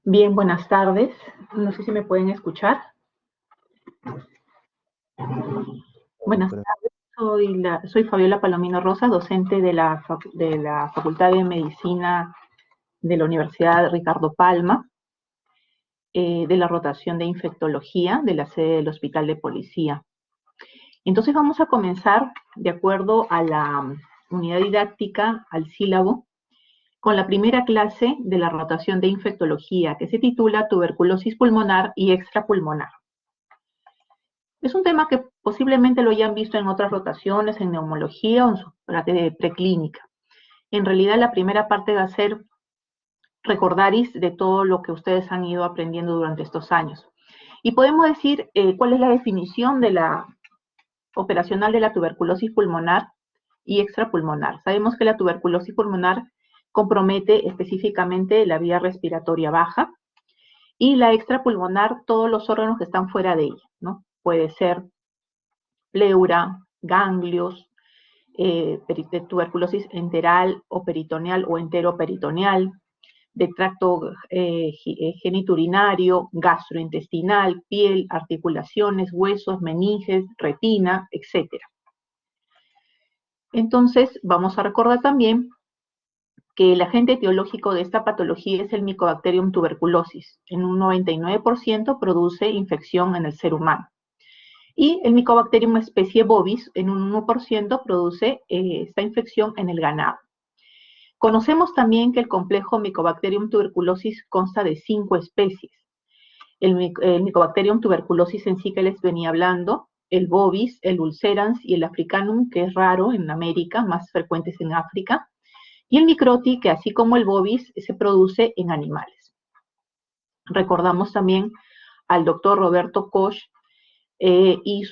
Bien, buenas tardes. No sé si me pueden escuchar. Buenas Pero tardes. Soy Fabiola Palomino Rosas, docente de la Facultad de Medicina de la Universidad Ricardo Palma, de la rotación de infectología de la sede del Hospital de Policía. Entonces vamos a comenzar de acuerdo a la unidad didáctica, al sílabo, con la primera clase de la rotación de infectología, que se titula Tuberculosis pulmonar y extrapulmonar. Es un tema que posiblemente lo hayan visto en otras rotaciones, en neumología o en su preclínica. En realidad, la primera parte va a ser recordaris de todo lo que ustedes han ido aprendiendo durante estos años. Y podemos decir cuál es la definición de la operacional de la tuberculosis pulmonar y extrapulmonar. Sabemos que la tuberculosis pulmonar compromete específicamente la vía respiratoria baja y la extrapulmonar todos los órganos que están fuera de ella, ¿no? Puede ser pleura, ganglios, de tuberculosis enteral o peritoneal o enteroperitoneal, de tracto geniturinario, gastrointestinal, piel, articulaciones, huesos, meninges, retina, etc. Entonces, vamos a recordar también que el agente etiológico de esta patología es el Mycobacterium tuberculosis. En un 99% produce infección en el ser humano. Y el Mycobacterium especie bovis, en un 1%, produce esta infección en el ganado. Conocemos también que el complejo Mycobacterium tuberculosis consta de 5 especies. El Mycobacterium tuberculosis en sí que les venía hablando, el bovis, el ulcerans y el africanum, que es raro en América, más frecuentes en África, y el microti, que así como el bovis, se produce en animales. Recordamos también al doctor Roberto Koch, y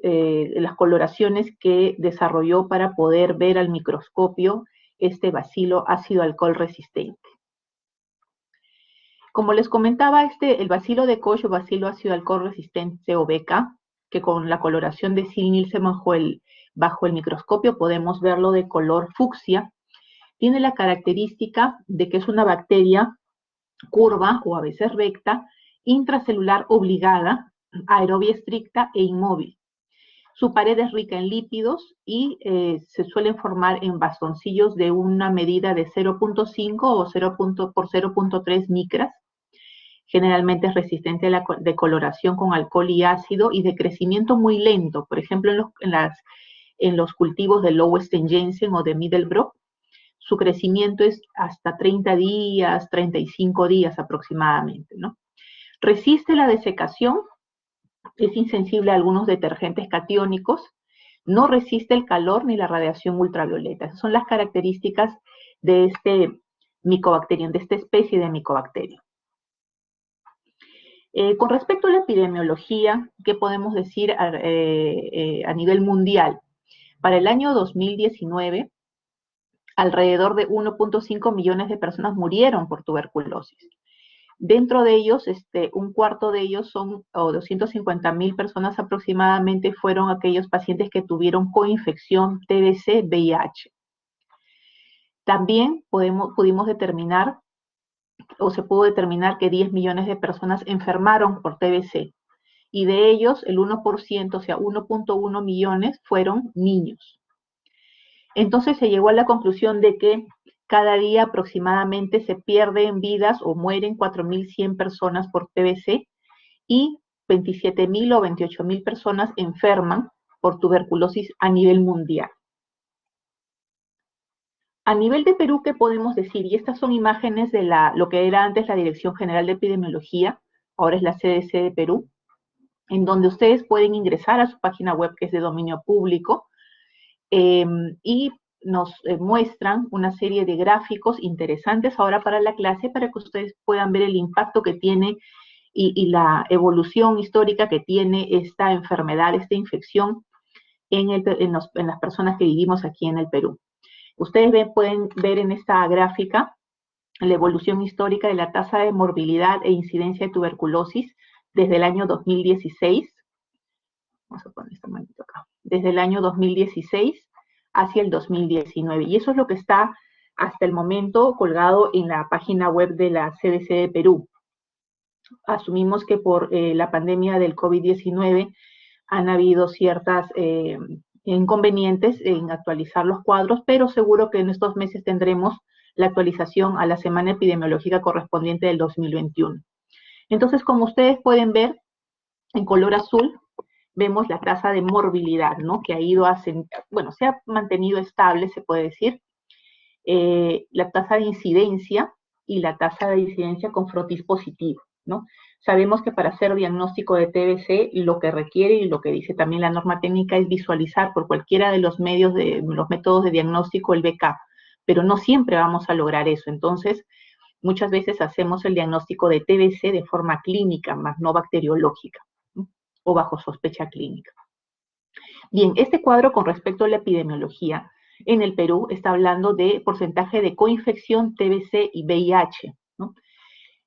las coloraciones que desarrolló para poder ver al microscopio este bacilo ácido alcohol resistente. Como les comentaba, el bacilo de Koch o bacilo ácido alcohol resistente o BK, que con la coloración de Sil-Nielsen bajo el microscopio podemos verlo de color fucsia, tiene la característica de que es una bacteria curva o a veces recta, intracelular obligada, aerobia estricta e inmóvil. Su pared es rica en lípidos y se suelen formar en bastoncillos de una medida de 0.5 o 0. Por 0.3 micras. Generalmente es resistente a la decoloración con alcohol y ácido y de crecimiento muy lento. Por ejemplo, en los cultivos de Lowenstein-Jensen o de Middelbrock, su crecimiento es hasta 30 días, 35 días aproximadamente, ¿no? Resiste la desecación, es insensible a algunos detergentes catiónicos, no resiste el calor ni la radiación ultravioleta. Esas son las características de este Mycobacterium, de esta especie de Mycobacterium. Con respecto a la epidemiología, ¿qué podemos decir a nivel mundial? Para el año 2019, alrededor de 1.5 millones de personas murieron por tuberculosis. Dentro de ellos, un cuarto de ellos o 250.000 personas aproximadamente, fueron aquellos pacientes que tuvieron coinfección TBC-VIH. También pudimos determinar, o se pudo determinar que 10 millones de personas enfermaron por TBC, y de ellos el 1%, o sea, 1.1 millones, fueron niños. Entonces se llegó a la conclusión de que cada día aproximadamente se pierden vidas o mueren 4.100 personas por TBC y 27.000 o 28.000 personas enferman por tuberculosis a nivel mundial. A nivel de Perú, ¿qué podemos decir? Y estas son imágenes de lo que era antes la Dirección General de Epidemiología, ahora es la CDC de Perú, en donde ustedes pueden ingresar a su página web, que es de dominio público, y nos muestran una serie de gráficos interesantes ahora para la clase, para que ustedes puedan ver el impacto que tiene y la evolución histórica que tiene esta enfermedad, esta infección en las personas que vivimos aquí en el Perú. Ustedes pueden ver en esta gráfica la evolución histórica de la tasa de morbilidad e incidencia de tuberculosis desde el año 2016. Vamos a poner esta manito acá. Desde el año 2016 hacia el 2019. Y eso es lo que está hasta el momento colgado en la página web de la CDC de Perú. asumimos que por la pandemia del COVID-19 han habido ciertas inconvenientes en actualizar los cuadros, pero seguro que en estos meses tendremos la actualización a la semana epidemiológica correspondiente del 2021. Entonces, como ustedes pueden ver, en color azul vemos la tasa de morbilidad, ¿no? Que ha ido bueno, se ha mantenido estable, se puede decir, la tasa de incidencia y la tasa de incidencia con frotis positivo, ¿no? Sabemos que para hacer diagnóstico de TBC lo que requiere y lo que dice también la norma técnica es visualizar por cualquiera de los métodos de diagnóstico el BK, pero no siempre vamos a lograr eso. Entonces, muchas veces hacemos el diagnóstico de TBC de forma clínica, más no bacteriológica, ¿no? O bajo sospecha clínica. Bien, este cuadro con respecto a la epidemiología en el Perú está hablando de porcentaje de coinfección, TBC y VIH, ¿no?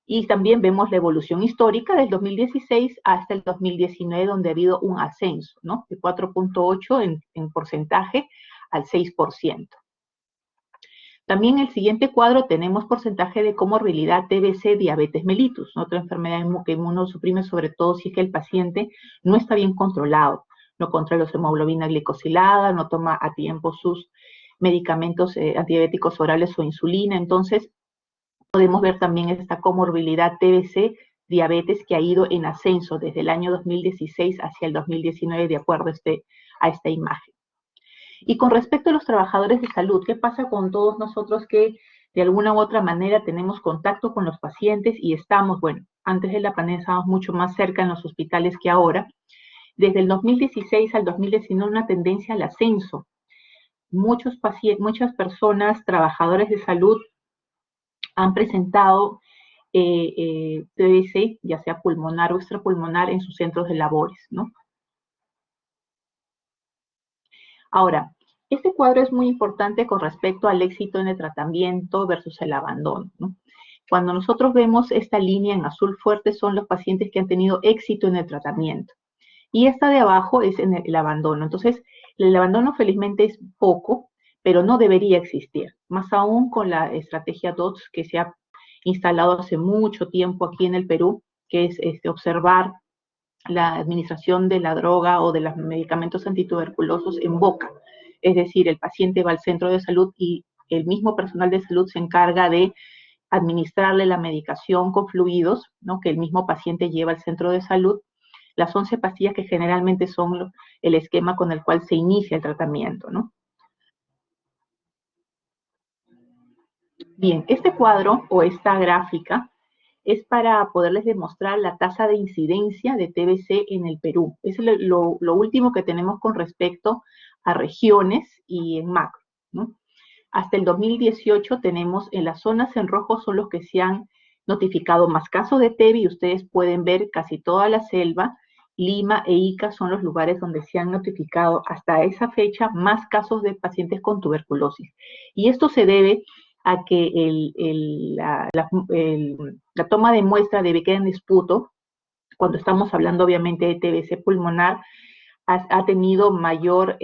Y también vemos la evolución histórica del 2016 hasta el 2019, donde ha habido un ascenso, ¿no? De 4.8 en porcentaje al 6%. También en el siguiente cuadro tenemos porcentaje de comorbilidad TBC, diabetes mellitus, ¿no? Otra enfermedad que inmunosuprime, sobre todo si es que el paciente no está bien controlado, no controla su hemoglobina glicosilada, no toma a tiempo sus medicamentos antidiabéticos orales o insulina. Entonces, podemos ver también esta comorbilidad TBC, diabetes, que ha ido en ascenso desde el año 2016 hacia el 2019, de acuerdo a esta imagen. Y con respecto a los trabajadores de salud, ¿qué pasa con todos nosotros que de alguna u otra manera tenemos contacto con los pacientes y estamos, bueno, antes de la pandemia estábamos mucho más cerca en los hospitales que ahora? Desde el 2016 al 2019 una tendencia al ascenso. Muchas personas, trabajadores de salud, han presentado TBC, ya sea pulmonar o extrapulmonar, en sus centros de labores, ¿no? Ahora, este cuadro es muy importante con respecto al éxito en el tratamiento versus el abandono, ¿no? Cuando nosotros vemos esta línea en azul fuerte son los pacientes que han tenido éxito en el tratamiento. Y esta de abajo es en el abandono. Entonces, el abandono felizmente es poco, pero no debería existir. Más aún con la estrategia DOTS que se ha instalado hace mucho tiempo aquí en el Perú, que es observar la administración de la droga o de los medicamentos antituberculosos en boca. Es decir, el paciente va al centro de salud y el mismo personal de salud se encarga de administrarle la medicación con fluidos, ¿no? Que el mismo paciente lleva al centro de salud, las 11 pastillas que generalmente son el esquema con el cual se inicia el tratamiento, ¿no? Bien, este cuadro o esta gráfica es para poderles demostrar la tasa de incidencia de TBC en el Perú. Es lo último que tenemos con respecto a regiones y en macro, ¿no? Hasta el 2018 tenemos en las zonas en rojo son los que se han notificado más casos de TB y ustedes pueden ver casi toda la selva. Lima e Ica son los lugares donde se han notificado hasta esa fecha más casos de pacientes con tuberculosis. Y esto se debe a que la toma de muestra debe quedar en disputo, cuando estamos hablando obviamente de TBC pulmonar, ha tenido mayor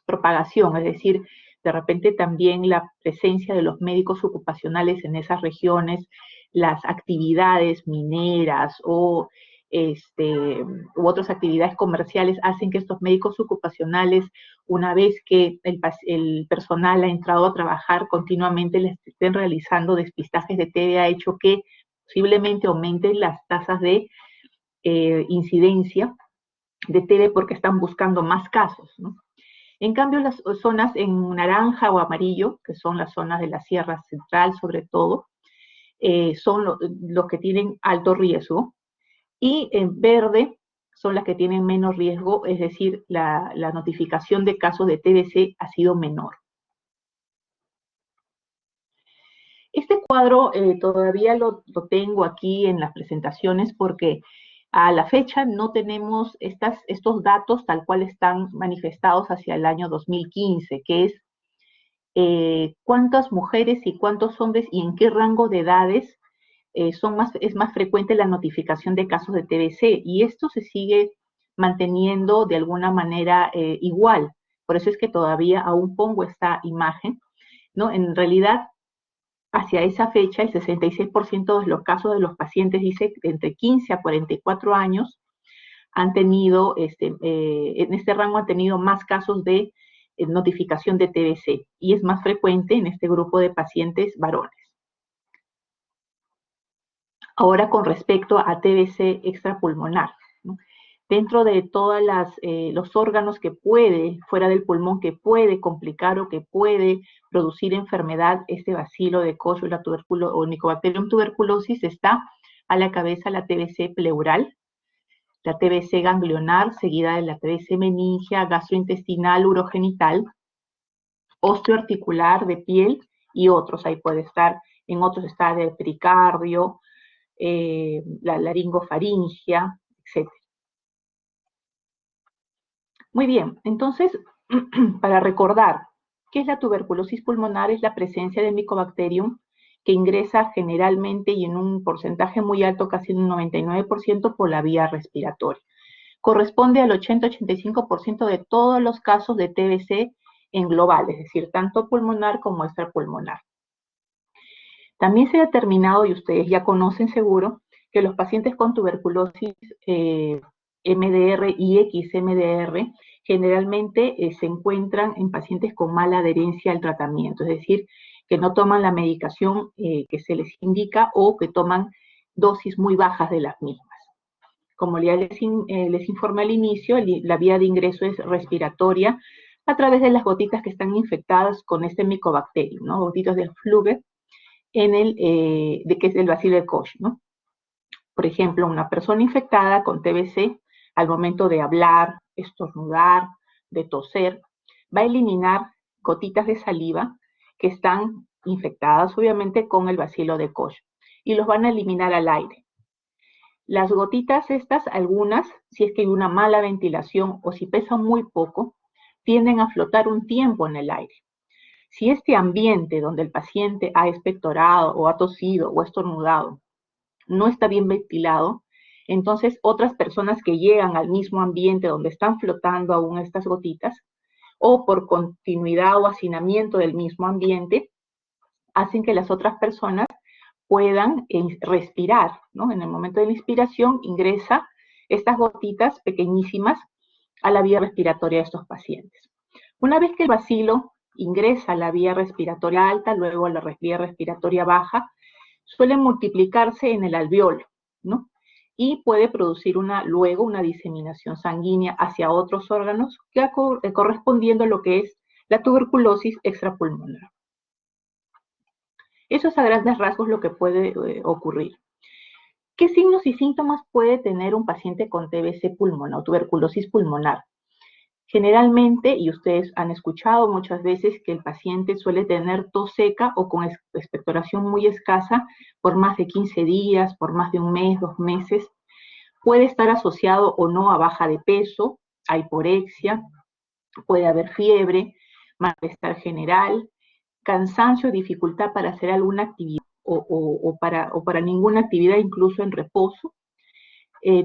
propagación, es decir, de repente también la presencia de los médicos ocupacionales en esas regiones, las actividades mineras u otras actividades comerciales hacen que estos médicos ocupacionales, una vez que el personal ha entrado a trabajar, continuamente les estén realizando despistajes de TB, ha hecho que posiblemente aumenten las tasas de incidencia de TB porque están buscando más casos, ¿no? En cambio, las zonas en naranja o amarillo, que son las zonas de la Sierra Central sobre todo, son los que tienen alto riesgo, y en verde son las que tienen menos riesgo, es decir, la notificación de casos de TBC ha sido menor. Este cuadro todavía lo tengo aquí en las presentaciones porque a la fecha no tenemos estos datos tal cual están manifestados hacia el año 2015, que es cuántas mujeres y cuántos hombres y en qué rango de edades es más frecuente la notificación de casos de TBC, y esto se sigue manteniendo de alguna manera igual. Por eso es que todavía aún pongo esta imagen, ¿no? En realidad, hacia esa fecha, el 66% de los casos de los pacientes dice que entre 15 a 44 años han tenido, en este rango han tenido más casos de notificación de TBC y es más frecuente en este grupo de pacientes varones. Ahora con respecto a TBC extrapulmonar, ¿no? Dentro de todos los órganos que puede, fuera del pulmón, que puede complicar o que puede producir enfermedad, este bacilo de Koch o el Mycobacterium tuberculosis, está a la cabeza la TBC pleural, la TBC ganglionar, seguida de la TBC meningia, gastrointestinal, urogenital, osteoarticular, de piel y otros. Ahí puede estar, en otros está el pericardio, la laringofaringia, etc. Muy bien, entonces, para recordar, ¿qué es la tuberculosis pulmonar? Es la presencia del Mycobacterium que ingresa generalmente y en un porcentaje muy alto, casi un 99%, por la vía respiratoria. Corresponde al 80-85% de todos los casos de TBC en global, es decir, tanto pulmonar como extrapulmonar. También se ha determinado, y ustedes ya conocen seguro, que los pacientes con tuberculosis MDR y XMDR generalmente se encuentran en pacientes con mala adherencia al tratamiento, es decir, que no toman la medicación que se les indica o que toman dosis muy bajas de las mismas. Como ya les informé al inicio, la vía de ingreso es respiratoria a través de las gotitas que están infectadas con este Mycobacterium, ¿no? Gotitas de Fluge, que es el bacilo de Koch, ¿no? Por ejemplo, una persona infectada con TBC, al momento de hablar, estornudar, de toser, va a eliminar gotitas de saliva que están infectadas, obviamente, con el bacilo de Koch, y los van a eliminar al aire. Las gotitas estas, algunas, si es que hay una mala ventilación o si pesan muy poco, tienden a flotar un tiempo en el aire. Si este ambiente donde el paciente ha expectorado o ha tosido o estornudado no está bien ventilado, entonces otras personas que llegan al mismo ambiente donde están flotando aún estas gotitas, o por continuidad o hacinamiento del mismo ambiente, hacen que las otras personas puedan respirar, ¿no? En el momento de la inspiración ingresa estas gotitas pequeñísimas a la vía respiratoria de estos pacientes. Una vez que el bacilo ingresa a la vía respiratoria alta, luego a la vía respiratoria baja, suelen multiplicarse en el alveolo, ¿no? Y puede producir luego una diseminación sanguínea hacia otros órganos correspondiendo a lo que es la tuberculosis extrapulmonar. Eso es a grandes rasgos lo que puede ocurrir. ¿Qué signos y síntomas puede tener un paciente con TBC pulmonar o tuberculosis pulmonar? Generalmente, y ustedes han escuchado muchas veces que el paciente suele tener tos seca o con expectoración muy escasa por más de 15 días, por más de un mes, 2 meses. Puede estar asociado o no a baja de peso, a hiporexia, puede haber fiebre, malestar general, cansancio, dificultad para hacer alguna actividad o para ninguna actividad, incluso en reposo,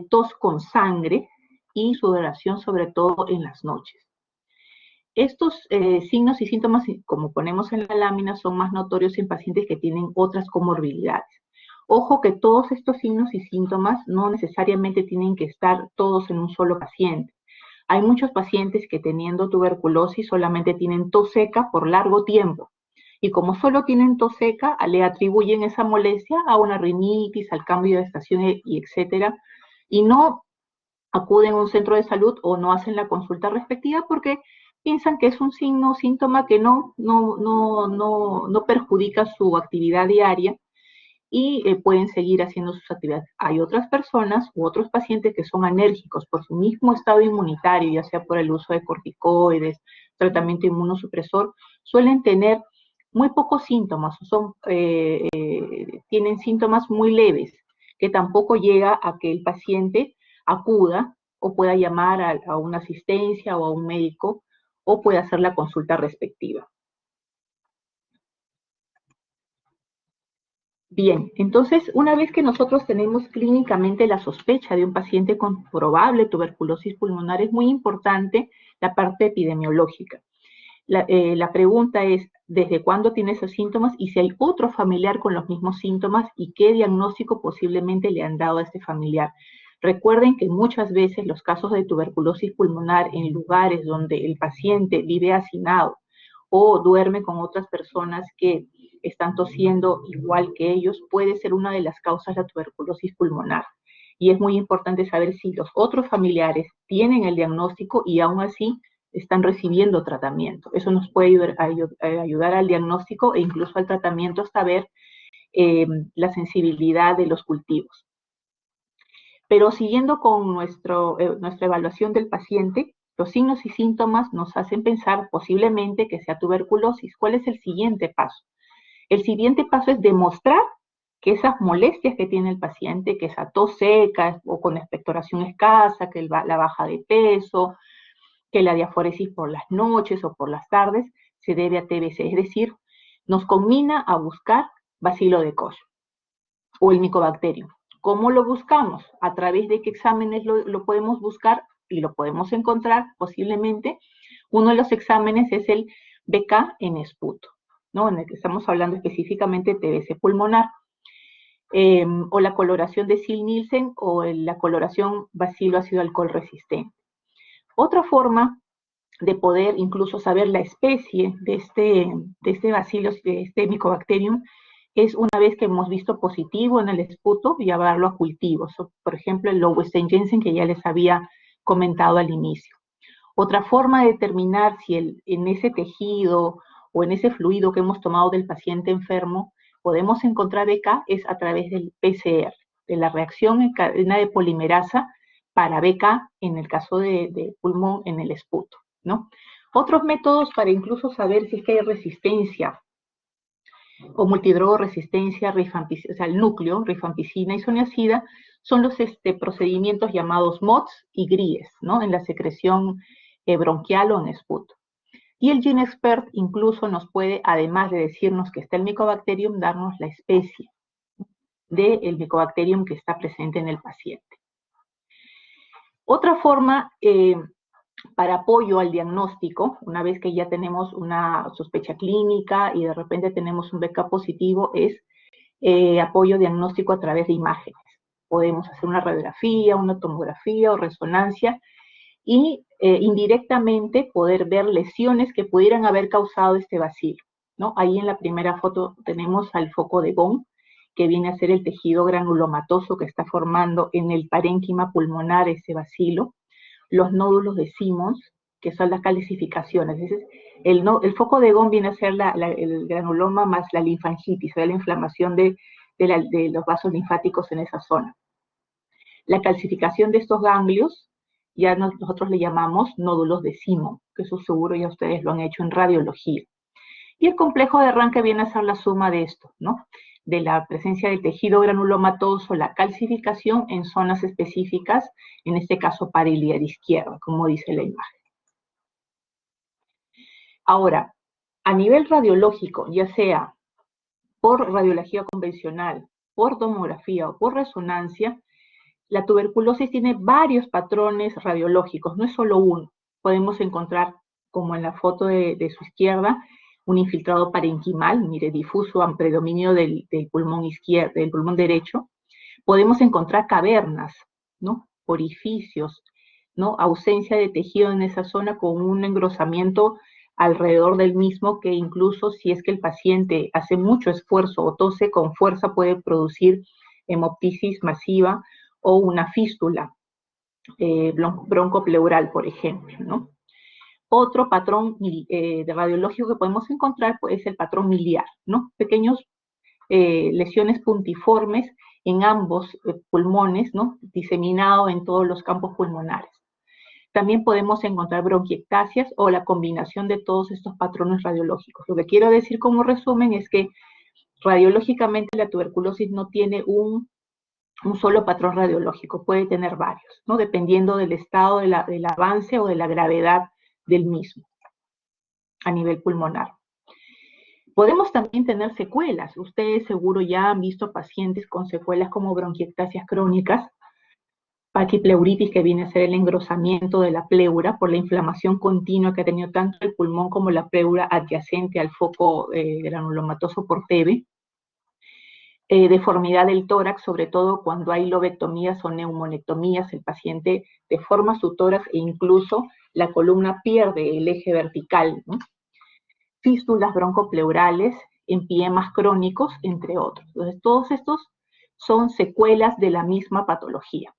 tos con sangre y sudoración, sobre todo en las noches. Estos signos y síntomas, como ponemos en la lámina, son más notorios en pacientes que tienen otras comorbilidades. Ojo que todos estos signos y síntomas no necesariamente tienen que estar todos en un solo paciente. Hay muchos pacientes que teniendo tuberculosis solamente tienen tos seca por largo tiempo. Y como solo tienen tos seca, le atribuyen esa molestia a una rinitis, al cambio de estación, y etcétera, y no acuden a un centro de salud o no hacen la consulta respectiva porque piensan que es un signo o síntoma que no perjudica su actividad diaria y pueden seguir haciendo sus actividades. Hay otras personas u otros pacientes que son alérgicos por su mismo estado inmunitario, ya sea por el uso de corticoides, tratamiento inmunosupresor, suelen tener muy pocos síntomas, tienen síntomas muy leves, que tampoco llega a que el paciente acuda o pueda llamar a una asistencia o a un médico o pueda hacer la consulta respectiva. Bien, entonces, una vez que nosotros tenemos clínicamente la sospecha de un paciente con probable tuberculosis pulmonar, es muy importante la parte epidemiológica. La pregunta es, desde cuándo tiene esos síntomas y si hay otro familiar con los mismos síntomas y qué diagnóstico posiblemente le han dado a este familiar. Recuerden que muchas veces los casos de tuberculosis pulmonar en lugares donde el paciente vive hacinado o duerme con otras personas que están tosiendo igual que ellos, puede ser una de las causas de la tuberculosis pulmonar. Y es muy importante saber si los otros familiares tienen el diagnóstico y aún así están recibiendo tratamiento. Eso nos puede ayudar al diagnóstico e incluso al tratamiento hasta ver la sensibilidad de los cultivos. Pero siguiendo con nuestra evaluación del paciente, los signos y síntomas nos hacen pensar posiblemente que sea tuberculosis. ¿Cuál es el siguiente paso? El siguiente paso es demostrar que esas molestias que tiene el paciente, que esa tos seca o con expectoración escasa, que la baja de peso, que la diaforesis por las noches o por las tardes se debe a TBC, es decir, nos combina a buscar bacilo de Koch o el Mycobacterium. ¿Cómo lo buscamos? ¿A través de qué exámenes lo podemos buscar y lo podemos encontrar posiblemente? Uno de los exámenes es el BK en esputo, ¿no? En el que estamos hablando específicamente de TBC pulmonar, o la coloración de Sil-Nielsen o la coloración bacilo ácido alcohol resistente. Otra forma de poder incluso saber la especie de este bacilo, de este Mycobacterium, es una vez que hemos visto positivo en el esputo, llevarlo a cultivos. Por ejemplo, el Lowenstein-Jensen que ya les había comentado al inicio. Otra forma de determinar si en ese tejido o en ese fluido que hemos tomado del paciente enfermo podemos encontrar BK es a través del PCR, de la reacción en cadena de polimerasa para BK en el caso de pulmón en el esputo, ¿no? Otros métodos para incluso saber si es que hay resistencia o multidrogoresistencia, o sea, el núcleo, rifampicina, isoniazida, son los procedimientos llamados MOTS y GRIES, ¿no? En la secreción bronquial o en esputo. Y el GeneXpert incluso nos puede, además de decirnos que está el Mycobacterium, darnos la especie del Mycobacterium que está presente en el paciente. Otra forma para apoyo al diagnóstico, una vez que ya tenemos una sospecha clínica y de repente tenemos un BK positivo, es apoyo diagnóstico a través de imágenes. Podemos hacer una radiografía, una tomografía o resonancia y indirectamente poder ver lesiones que pudieran haber causado este bacilo, ¿no? Ahí en la primera foto tenemos al foco de Bone, que viene a ser el tejido granulomatoso que está formando en el parénquima pulmonar ese bacilo, los nódulos de Simmons, que son las calcificaciones. El foco de Bone viene a ser el granuloma más la linfangitis, o sea, la inflamación de los vasos linfáticos en esa zona. La calcificación de estos ganglios, ya nosotros le llamamos nódulos de Simmons, que eso seguro ya ustedes lo han hecho en radiología. Y el complejo de arranque viene a ser la suma de esto, ¿no? De la presencia del tejido granulomatoso, la calcificación en zonas específicas, en este caso pariliar izquierda, como dice la imagen. Ahora, a nivel radiológico, ya sea por radiología convencional, por tomografía o por resonancia, la tuberculosis tiene varios patrones radiológicos, no es solo uno. Podemos encontrar, como en la foto de su izquierda, un infiltrado parenquimal, mire, difuso, a predominio del pulmón izquierdo, del pulmón derecho. Podemos encontrar cavernas, ¿no? Orificios, ¿no? Ausencia de tejido en esa zona con un engrosamiento alrededor del mismo que incluso si es que el paciente hace mucho esfuerzo o tose con fuerza puede producir hemoptisis masiva o una fístula broncopleural, por ejemplo, ¿no? Otro patrón de radiológico que podemos encontrar pues, es el patrón miliar, ¿no? Pequeños lesiones puntiformes en ambos pulmones, ¿no? Diseminado en todos los campos pulmonares. También podemos encontrar bronquiectasias o la combinación de todos estos patrones radiológicos. Lo que quiero decir como resumen es que radiológicamente la tuberculosis no tiene un solo patrón radiológico, puede tener varios, ¿no? Dependiendo del estado del avance o de la gravedad del mismo a nivel pulmonar. Podemos también tener secuelas. Ustedes seguro ya han visto pacientes con secuelas como bronquiectasias crónicas, paquipleuritis, que viene a ser el engrosamiento de la pleura por la inflamación continua que ha tenido tanto el pulmón como la pleura adyacente al foco granulomatoso por TB. Deformidad del tórax, sobre todo cuando hay lobectomías o neumonectomías, el paciente deforma su tórax e incluso la columna pierde el eje vertical, ¿no? Fístulas broncopleurales, empiemas crónicos, entre otros. Entonces, todos estos son secuelas de la misma patología.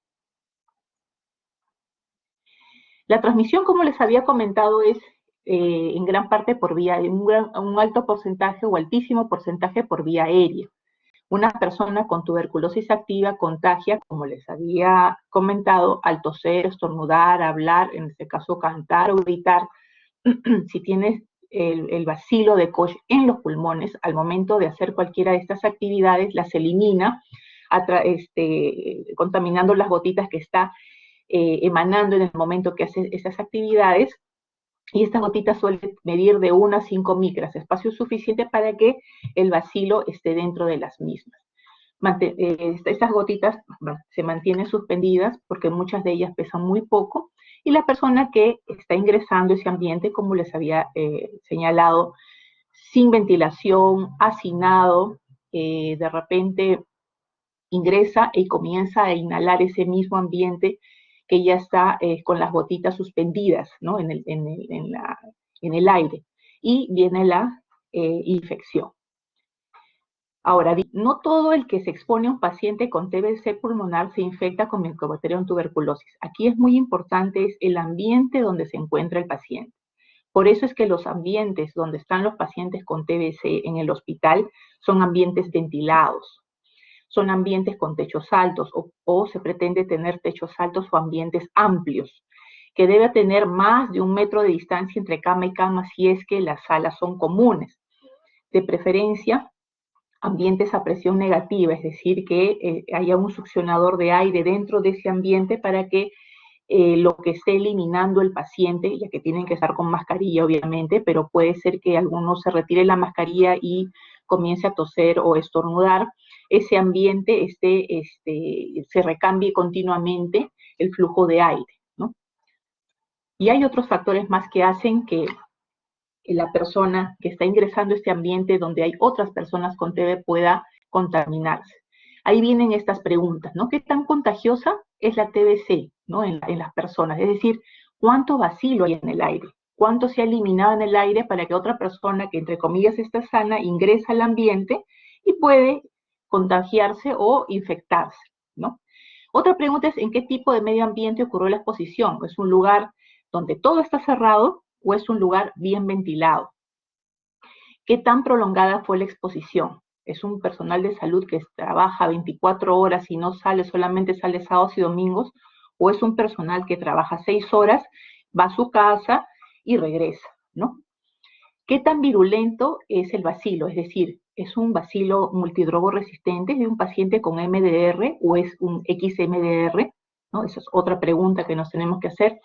La transmisión, como les había comentado, es en gran parte por vía, un alto porcentaje o altísimo porcentaje por vía aérea. Una persona con tuberculosis activa contagia, como les había comentado, al toser, estornudar, hablar, en este caso cantar o gritar. Si tienes el bacilo de Koch en los pulmones, al momento de hacer cualquiera de estas actividades, las elimina, contaminando las gotitas que está emanando en el momento que hace esas actividades, y estas gotitas suelen medir de 1 a 5 micras, espacio suficiente para que el bacilo esté dentro de las mismas. Estas gotitas se mantienen suspendidas porque muchas de ellas pesan muy poco, y la persona que está ingresando a ese ambiente, como les había señalado, sin ventilación, hacinado, de repente ingresa y comienza a inhalar ese mismo ambiente que ya está con las gotitas suspendidas, ¿no? en el aire, y viene la infección. Ahora, no todo el que se expone a un paciente con TBC pulmonar se infecta con Mycobacterium tuberculosis. Aquí es muy importante es el ambiente donde se encuentra el paciente. Por eso es que los ambientes donde están los pacientes con TBC en el hospital son ambientes ventilados, son ambientes con techos altos, o se pretende tener techos altos o ambientes amplios, que debe tener más de 1 metro de distancia entre cama y cama si es que las salas son comunes. De preferencia, ambientes a presión negativa, es decir, que haya un succionador de aire dentro de ese ambiente para que lo que esté eliminando el paciente, ya que tienen que estar con mascarilla obviamente, pero puede ser que alguno se retire la mascarilla y comience a toser o estornudar, ese ambiente se recambie continuamente el flujo de aire, ¿no? Y hay otros factores más que hacen que la persona que está ingresando a este ambiente donde hay otras personas con TB pueda contaminarse. Ahí vienen estas preguntas, ¿no? ¿Qué tan contagiosa es la TBC, ¿no? en las personas? Es decir, ¿cuánto bacilo hay en el aire? ¿Cuánto se ha eliminado en el aire para que otra persona que, entre comillas, está sana, ingresa al ambiente y puede contagiarse o infectarse, ¿no? Otra pregunta es, ¿en qué tipo de medio ambiente ocurrió la exposición? ¿Es un lugar donde todo está cerrado o es un lugar bien ventilado? ¿Qué tan prolongada fue la exposición? ¿Es un personal de salud que trabaja 24 horas y no sale, solamente sale sábados y domingos? ¿O es un personal que trabaja 6 horas, va a su casa y regresa, ¿no? ¿Qué tan virulento es el bacilo? Es decir, ¿es un bacilo multidrogo resistente de un paciente con MDR o es un XMDR? ¿No? Esa es otra pregunta que nos tenemos que hacer.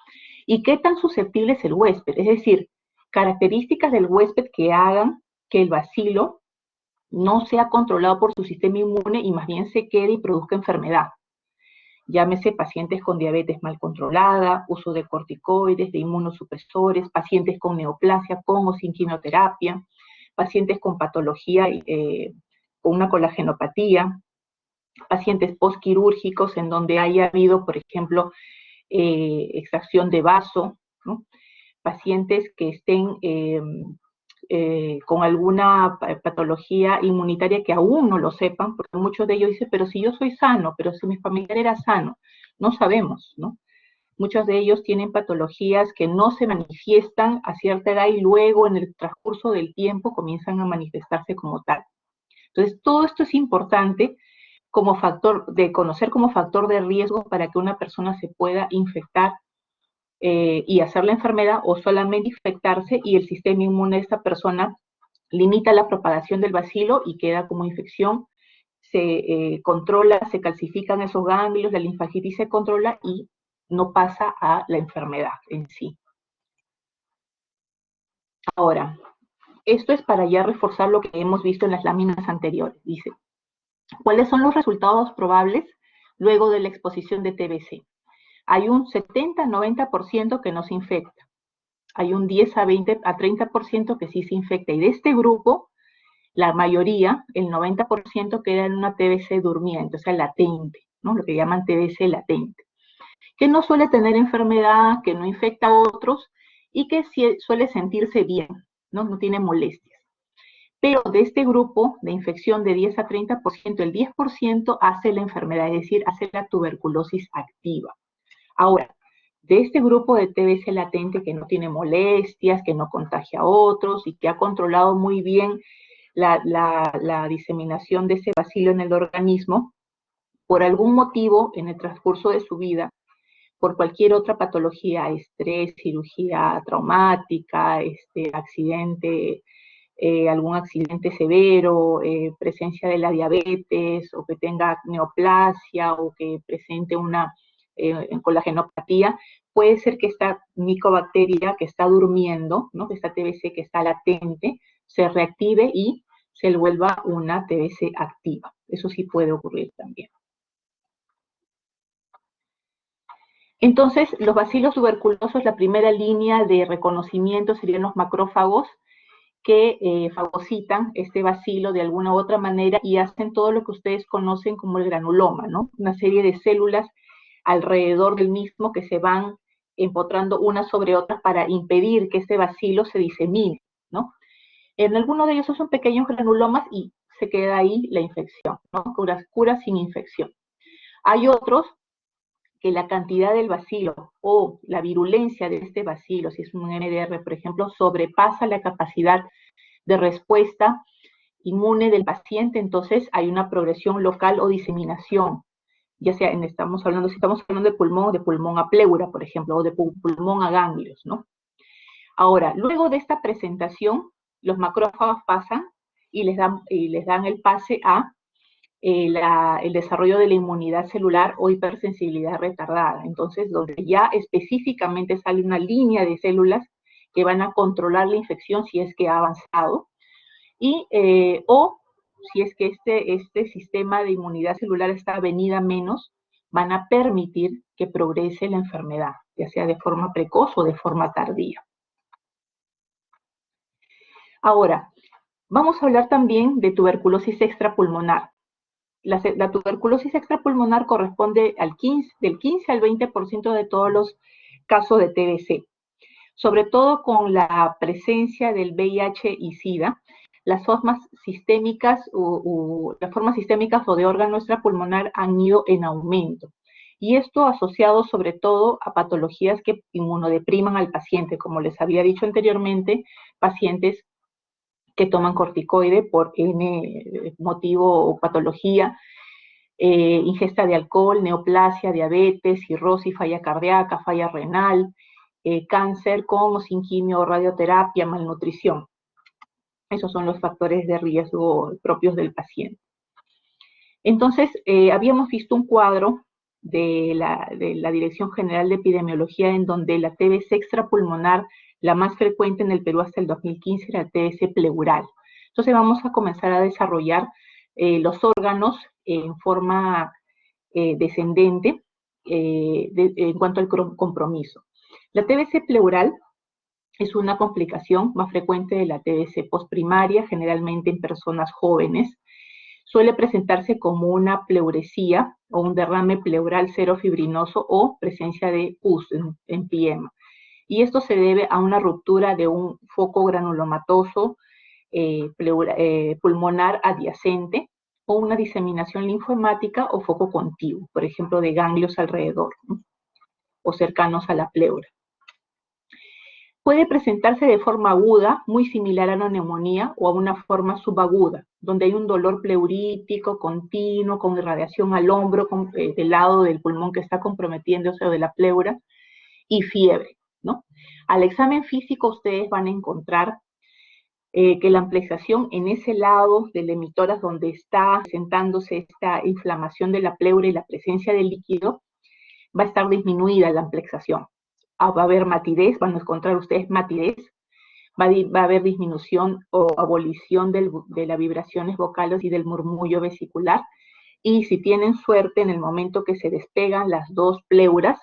¿Y qué tan susceptible es el huésped? Es decir, características del huésped que hagan que el bacilo no sea controlado por su sistema inmune y más bien se quede y produzca enfermedad. Llámese pacientes con diabetes mal controlada, uso de corticoides, de inmunosupresores, pacientes con neoplasia, con o sin quimioterapia, pacientes con patología, con una colagenopatía, pacientes postquirúrgicos en donde haya habido, por ejemplo, extracción de vaso, ¿no? Pacientes que estén con alguna patología inmunitaria que aún no lo sepan, porque muchos de ellos dicen, pero si yo soy sano, pero si mi familiar era sano, no sabemos, ¿no? Muchos de ellos tienen patologías que no se manifiestan a cierta edad y luego en el transcurso del tiempo comienzan a manifestarse como tal. Entonces, todo esto es importante como factor de conocer como factor de riesgo para que una persona se pueda infectar y hacer la enfermedad, o solamente infectarse y el sistema inmune de esta persona limita la propagación del bacilo y queda como infección, se controla, se calcifican esos ganglios, la linfagitis se controla y no pasa a la enfermedad en sí. Ahora, esto es para ya reforzar lo que hemos visto en las láminas anteriores. Dice, ¿cuáles son los resultados probables luego de la exposición de TBC? hay un 70-90% que no se infecta. Hay un 10 a 30% que sí se infecta. Y de este grupo, la mayoría, el 90%, queda en una TBC durmiente, o sea, latente, ¿no? Lo que llaman TBC latente, que no suele tener enfermedad, que no infecta a otros y que suele sentirse bien, ¿no? No tiene molestias. Pero de este grupo de infección de 10 a 30%, el 10% hace la enfermedad, es decir, hace la tuberculosis activa. Ahora, de este grupo de TBC latente que no tiene molestias, que no contagia a otros y que ha controlado muy bien la diseminación de ese bacilo en el organismo, por algún motivo en el transcurso de su vida, por cualquier otra patología, estrés, cirugía traumática, accidente, algún accidente severo, presencia de la diabetes, o que tenga neoplasia, o que presente una colagenopatía, puede ser que esta micobacteria que está durmiendo, ¿no? Que esta TBC que está latente, se reactive y se vuelva una TBC activa. Eso sí puede ocurrir también. Entonces, los bacilos tuberculosos, la primera línea de reconocimiento serían los macrófagos, que fagocitan este bacilo de alguna u otra manera y hacen todo lo que ustedes conocen como el granuloma, ¿no? Una serie de células alrededor del mismo que se van empotrando unas sobre otras para impedir que este bacilo se disemine, ¿no? En algunos de ellos son pequeños granulomas y se queda ahí la infección, ¿no? Cura sin infección. Hay otros que la cantidad del bacilo o la virulencia de este bacilo, si es un NDR, por ejemplo, sobrepasa la capacidad de respuesta inmune del paciente, entonces hay una progresión local o diseminación, ya sea, si estamos hablando de pulmón a pleura, por ejemplo, o de pulmón a ganglios, ¿no? Ahora, luego de esta presentación, los macrófagos pasan y les dan el pase a el desarrollo de la inmunidad celular o hipersensibilidad retardada. Entonces, donde ya específicamente sale una línea de células que van a controlar la infección si es que ha avanzado, o si es que este sistema de inmunidad celular está venida menos, van a permitir que progrese la enfermedad, ya sea de forma precoz o de forma tardía. Ahora, vamos a hablar también de tuberculosis extrapulmonar. La tuberculosis extrapulmonar corresponde del 15 al 20% de todos los casos de TBC. Sobre todo con la presencia del VIH y SIDA, las formas sistémicas o de órgano extrapulmonar han ido en aumento. Y esto asociado sobre todo a patologías que inmunodepriman al paciente, como les había dicho anteriormente, pacientes que toman corticoide por N motivo o patología, ingesta de alcohol, neoplasia, diabetes, cirrosis, falla cardíaca, falla renal, cáncer con o sin quimio, radioterapia, malnutrición. Esos son los factores de riesgo propios del paciente. Entonces, habíamos visto un cuadro de la Dirección General de Epidemiología en donde la TBC extrapulmonar, la más frecuente en el Perú hasta el 2015, era la TBC pleural. Entonces vamos a comenzar a desarrollar los órganos en forma descendente en cuanto al compromiso. La TBC pleural es una complicación más frecuente de la TBC postprimaria, generalmente en personas jóvenes. Suele presentarse como una pleuresía o un derrame pleural cerofibrinoso o presencia de pus, empiema. Y esto se debe a una ruptura de un foco granulomatoso pulmonar adyacente o una diseminación linfohemática o foco contiguo, por ejemplo, de ganglios alrededor, ¿no? O cercanos a la pleura. Puede presentarse de forma aguda, muy similar a una neumonía, o a una forma subaguda, donde hay un dolor pleurítico continuo, con irradiación al hombro, del lado del pulmón que está comprometiéndose o de la pleura, y fiebre, ¿no? Al examen físico ustedes van a encontrar que la ampliación en ese lado del emitórax donde está presentándose esta inflamación de la pleura y la presencia de líquido, va a estar disminuida la ampliación. Va a haber matidez, van a encontrar ustedes matidez, va a haber disminución o abolición de las vibraciones vocales y del murmullo vesicular, y si tienen suerte, en el momento que se despegan las dos pleuras,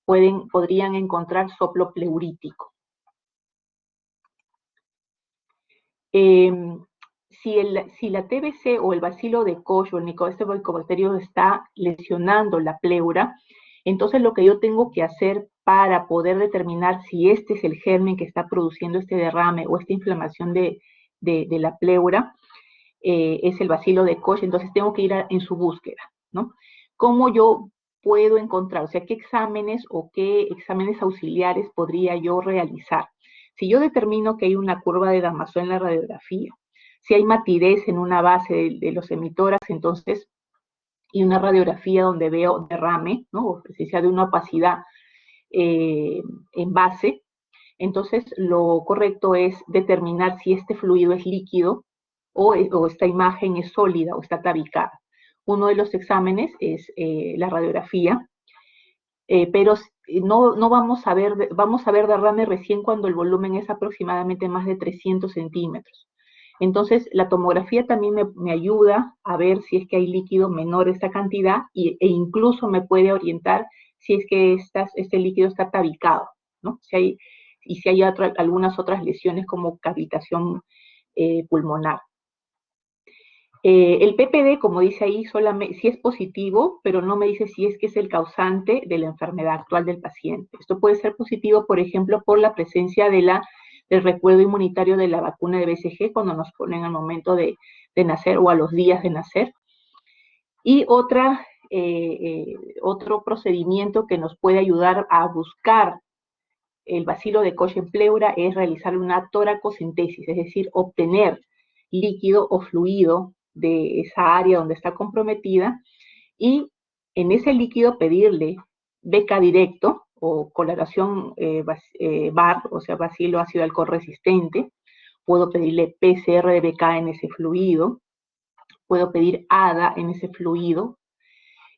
podrían encontrar soplo pleurítico. Si la TBC o el bacilo de Koch o el Mycobacterium está lesionando la pleura, entonces lo que yo tengo que hacer para poder determinar si este es el germen que está produciendo este derrame o esta inflamación de la pleura, es el bacilo de Koch, entonces tengo que ir en su búsqueda, ¿no? ¿Cómo yo puedo encontrar? O sea, ¿qué exámenes o qué exámenes auxiliares podría yo realizar? Si yo determino que hay una curva de Damasio en la radiografía, si hay matidez en una base de los emitórax, entonces, y una radiografía donde veo derrame, ¿no? O presencia de una opacidad en base, entonces lo correcto es determinar si este fluido es líquido o esta imagen es sólida o está tabicada. Uno de los exámenes es la radiografía, pero no vamos a ver derrame recién cuando el volumen es aproximadamente más de 300 centímetros. Entonces, la tomografía también me ayuda a ver si es que hay líquido menor esta cantidad e incluso me puede orientar si es que este líquido está tabicado, ¿no? Si hay algunas otras lesiones como cavitación pulmonar. El PPD, como dice ahí, solamente sí es positivo, pero no me dice si es que es el causante de la enfermedad actual del paciente. Esto puede ser positivo, por ejemplo, por la presencia del recuerdo inmunitario de la vacuna de BCG cuando nos ponen al momento de nacer o a los días de nacer. Y otro procedimiento que nos puede ayudar a buscar el bacilo de Koch en pleura es realizar una toracocentesis, es decir, obtener líquido o fluido de esa área donde está comprometida y en ese líquido pedirle beca directo o coloración BAR, o sea, bacilo ácido alcohol resistente. Puedo pedirle PCR de BK en ese fluido. Puedo pedir ADA en ese fluido.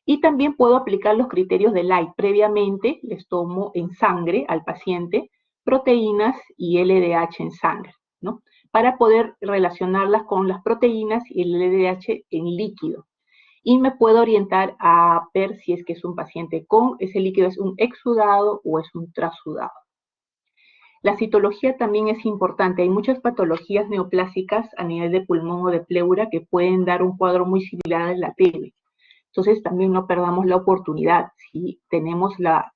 Y también puedo aplicar los criterios de Light. Previamente les tomo en sangre al paciente proteínas y LDH en sangre, ¿no? Para poder relacionarlas con las proteínas y el LDH en líquido. Y me puedo orientar a ver si es que es un paciente con ese líquido, es un exudado o es un trasudado. La citología también es importante. Hay muchas patologías neoplásicas a nivel de pulmón o de pleura que pueden dar un cuadro muy similar al de la TB. Entonces también no perdamos la oportunidad. Si tenemos la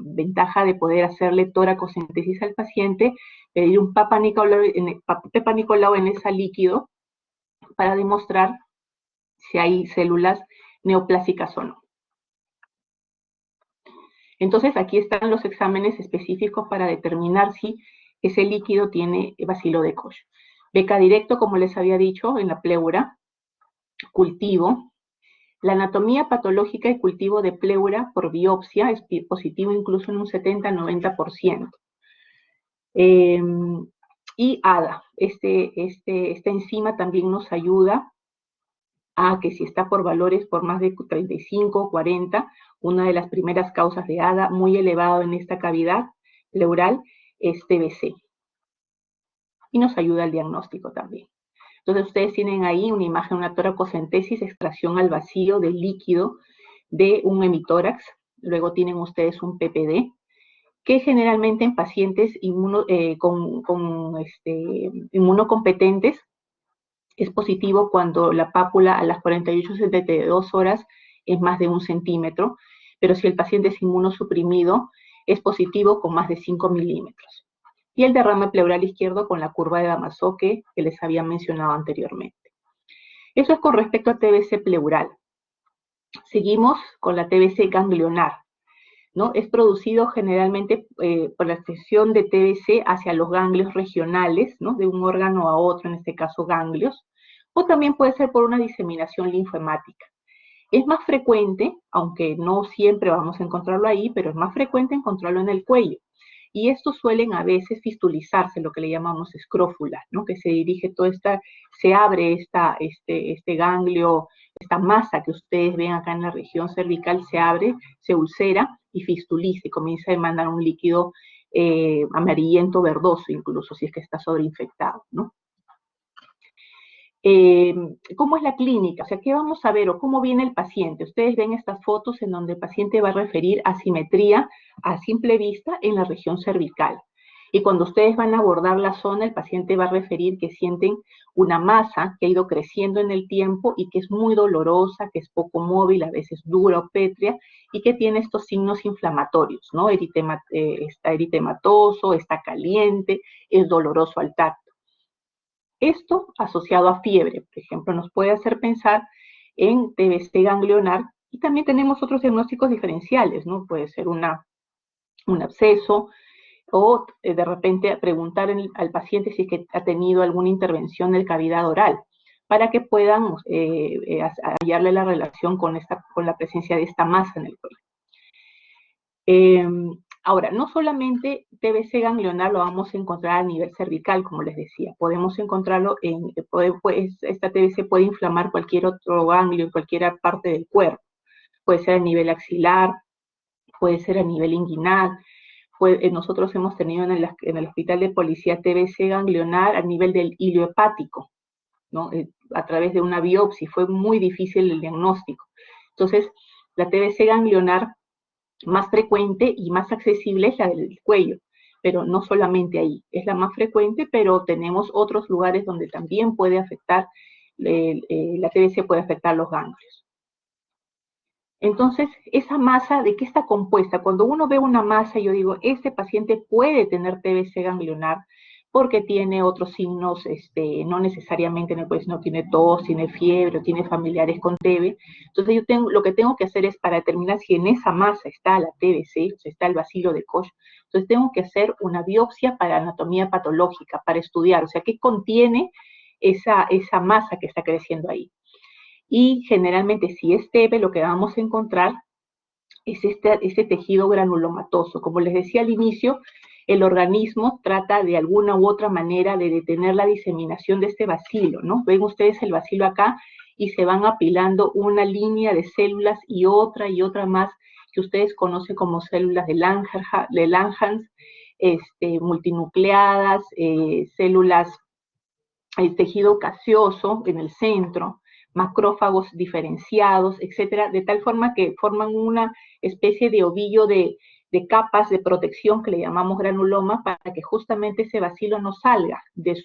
ventaja de poder hacerle toracocentesis al paciente, pedir un Papa Nicolau en ese líquido para demostrar si hay células neoplásicas o no. Entonces aquí están los exámenes específicos para determinar si ese líquido tiene bacilo de Koch. Beca directo, como les había dicho, en la pleura, cultivo. La anatomía patológica y cultivo de pleura por biopsia es positivo incluso en un 70-90%. Y ADA, esta enzima también nos ayuda a que si está por valores por más de 35 o 40, una de las primeras causas de ADA muy elevado en esta cavidad pleural es TBC. Y nos ayuda al diagnóstico también. Entonces ustedes tienen ahí una imagen, una toracocentesis, extracción al vacío del líquido de un hemitórax. Luego tienen ustedes un PPD, que generalmente en pacientes inmunocompetentes es positivo cuando la pápula a las 48-72 horas es más de 1 centímetro, pero si el paciente es inmunosuprimido, es positivo con más de 5 milímetros. Y el derrame pleural izquierdo con la curva de Damasio que les había mencionado anteriormente. Eso es con respecto a TBC pleural. Seguimos con la TBC ganglionar, ¿no? Es producido generalmente por la extensión de TBC hacia los ganglios regionales, ¿no? De un órgano a otro, en este caso ganglios, o también puede ser por una diseminación linfohemática. Es más frecuente, aunque no siempre vamos a encontrarlo ahí, pero es más frecuente encontrarlo en el cuello. Y estos suelen a veces fistulizarse, lo que le llamamos escrófula, ¿no? Que se dirige se abre este ganglio, esta masa que ustedes ven acá en la región cervical, se abre, se ulcera y fistuliza y comienza a emanar un líquido amarillento verdoso, incluso si es que está sobreinfectado, ¿no? ¿Cómo es la clínica? O sea, ¿qué vamos a ver o cómo viene el paciente? Ustedes ven estas fotos en donde el paciente va a referir asimetría a simple vista en la región cervical. Y cuando ustedes van a abordar la zona, el paciente va a referir que sienten una masa que ha ido creciendo en el tiempo y que es muy dolorosa, que es poco móvil, a veces dura o pétrea, y que tiene estos signos inflamatorios, ¿no? Está eritematoso, está caliente, es doloroso al tacto. Esto asociado a fiebre, por ejemplo, nos puede hacer pensar en TBC ganglionar y también tenemos otros diagnósticos diferenciales, ¿no? Puede ser un absceso o de repente preguntar al paciente si es que ha tenido alguna intervención de cavidad oral para que puedan hallarle la relación con la presencia de esta masa en el cuello. Ahora, no solamente TBC ganglionar lo vamos a encontrar a nivel cervical, como les decía, podemos encontrarlo esta TBC puede inflamar cualquier otro ganglio en cualquier parte del cuerpo. Puede ser a nivel axilar, puede ser a nivel inguinal. Nosotros hemos tenido en el hospital de policía TBC ganglionar a nivel del hilo hepático, ¿no? A través de una biopsia. Fue muy difícil el diagnóstico. Entonces, la TBC ganglionar más frecuente y más accesible es la del cuello, pero no solamente ahí, es la más frecuente, pero tenemos otros lugares donde también puede afectar, la TBC puede afectar los ganglios. Entonces, esa masa, ¿de qué está compuesta? Cuando uno ve una masa, yo digo, este paciente puede tener TBC ganglionar porque tiene otros signos, no necesariamente no tiene tos, tiene fiebre, tiene familiares con TB. Entonces, lo que tengo que hacer es para determinar si en esa masa está la TBC, o sea, está el bacilo de Koch. Entonces, tengo que hacer una biopsia para anatomía patológica, para estudiar, o sea, qué contiene esa masa que está creciendo ahí. Y generalmente, si es TB, lo que vamos a encontrar es este tejido granulomatoso. Como les decía al inicio, el organismo trata de alguna u otra manera de detener la diseminación de este bacilo, ¿no? Ven ustedes el bacilo acá y se van apilando una línea de células y otra más que ustedes conocen como células de Langerhans, multinucleadas, células, tejido caseoso en el centro, macrófagos diferenciados, etcétera, de tal forma que forman una especie de ovillo de capas de protección que le llamamos granuloma para que justamente ese bacilo no salga de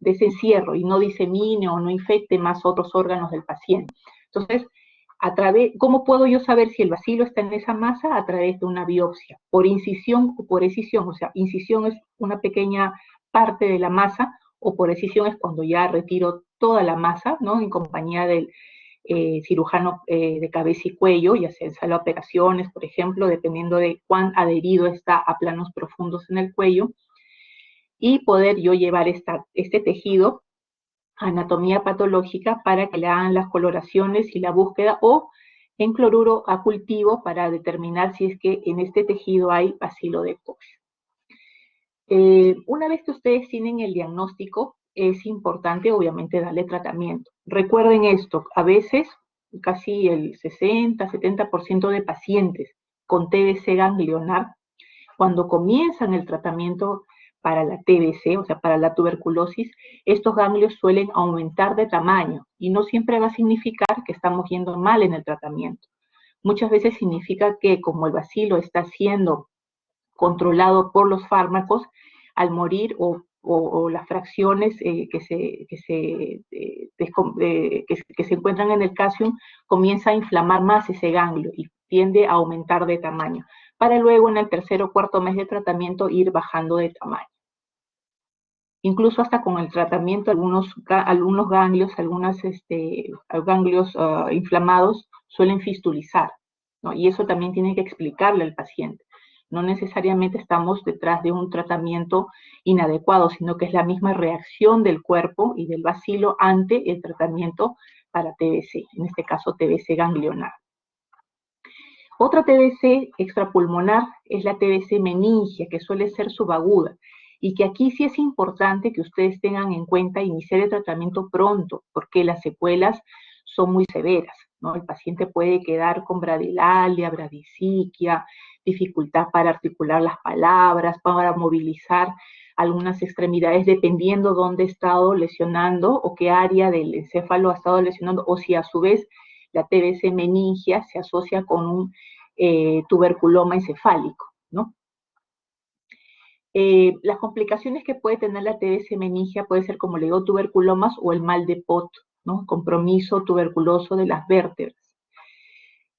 ese encierro y no disemine o no infecte más otros órganos del paciente. Entonces, ¿cómo puedo yo saber si el bacilo está en esa masa? A través de una biopsia, por incisión o por escisión. O sea, incisión es una pequeña parte de la masa, o por escisión es cuando ya retiro toda la masa, ¿no? En compañía del cirujano de cabeza y cuello, ya sea en sala de operaciones, por ejemplo, dependiendo de cuán adherido está a planos profundos en el cuello, y poder yo llevar este tejido a anatomía patológica para que le hagan las coloraciones y la búsqueda, o en cloruro a cultivo para determinar si es que en este tejido hay bacilo de Koch. Una vez que ustedes tienen el diagnóstico, es importante obviamente darle tratamiento. Recuerden esto, a veces casi el 60-70% de pacientes con TBC ganglionar, cuando comienzan el tratamiento para la TBC, o sea, para la tuberculosis, estos ganglios suelen aumentar de tamaño y no siempre va a significar que estamos yendo mal en el tratamiento. Muchas veces significa que como el bacilo está siendo controlado por los fármacos, al morir o las fracciones que se encuentran en el calcium comienza a inflamar más ese ganglio y tiende a aumentar de tamaño, para luego en el tercer o cuarto mes de tratamiento ir bajando de tamaño. Incluso hasta con el tratamiento, algunos ganglios, ganglios inflamados suelen fistulizar, ¿no? Y eso también tiene que explicarle al paciente. No necesariamente estamos detrás de un tratamiento inadecuado, sino que es la misma reacción del cuerpo y del bacilo ante el tratamiento para TBC, en este caso TBC ganglionar. Otra TBC extrapulmonar es la TBC meningia, que suele ser subaguda, y que aquí sí es importante que ustedes tengan en cuenta iniciar el tratamiento pronto, porque las secuelas son muy severas, ¿no? El paciente puede quedar con bradilalia, bradisiquia, dificultad para articular las palabras, para movilizar algunas extremidades, dependiendo dónde ha estado lesionando o qué área del encéfalo ha estado lesionando, o si a su vez la TBC meningia se asocia con un tuberculoma encefálico, ¿no? Las complicaciones que puede tener la TBC meningia puede ser, como le digo, tuberculomas o el mal de Pot, ¿no? Compromiso tuberculoso de las vértebras.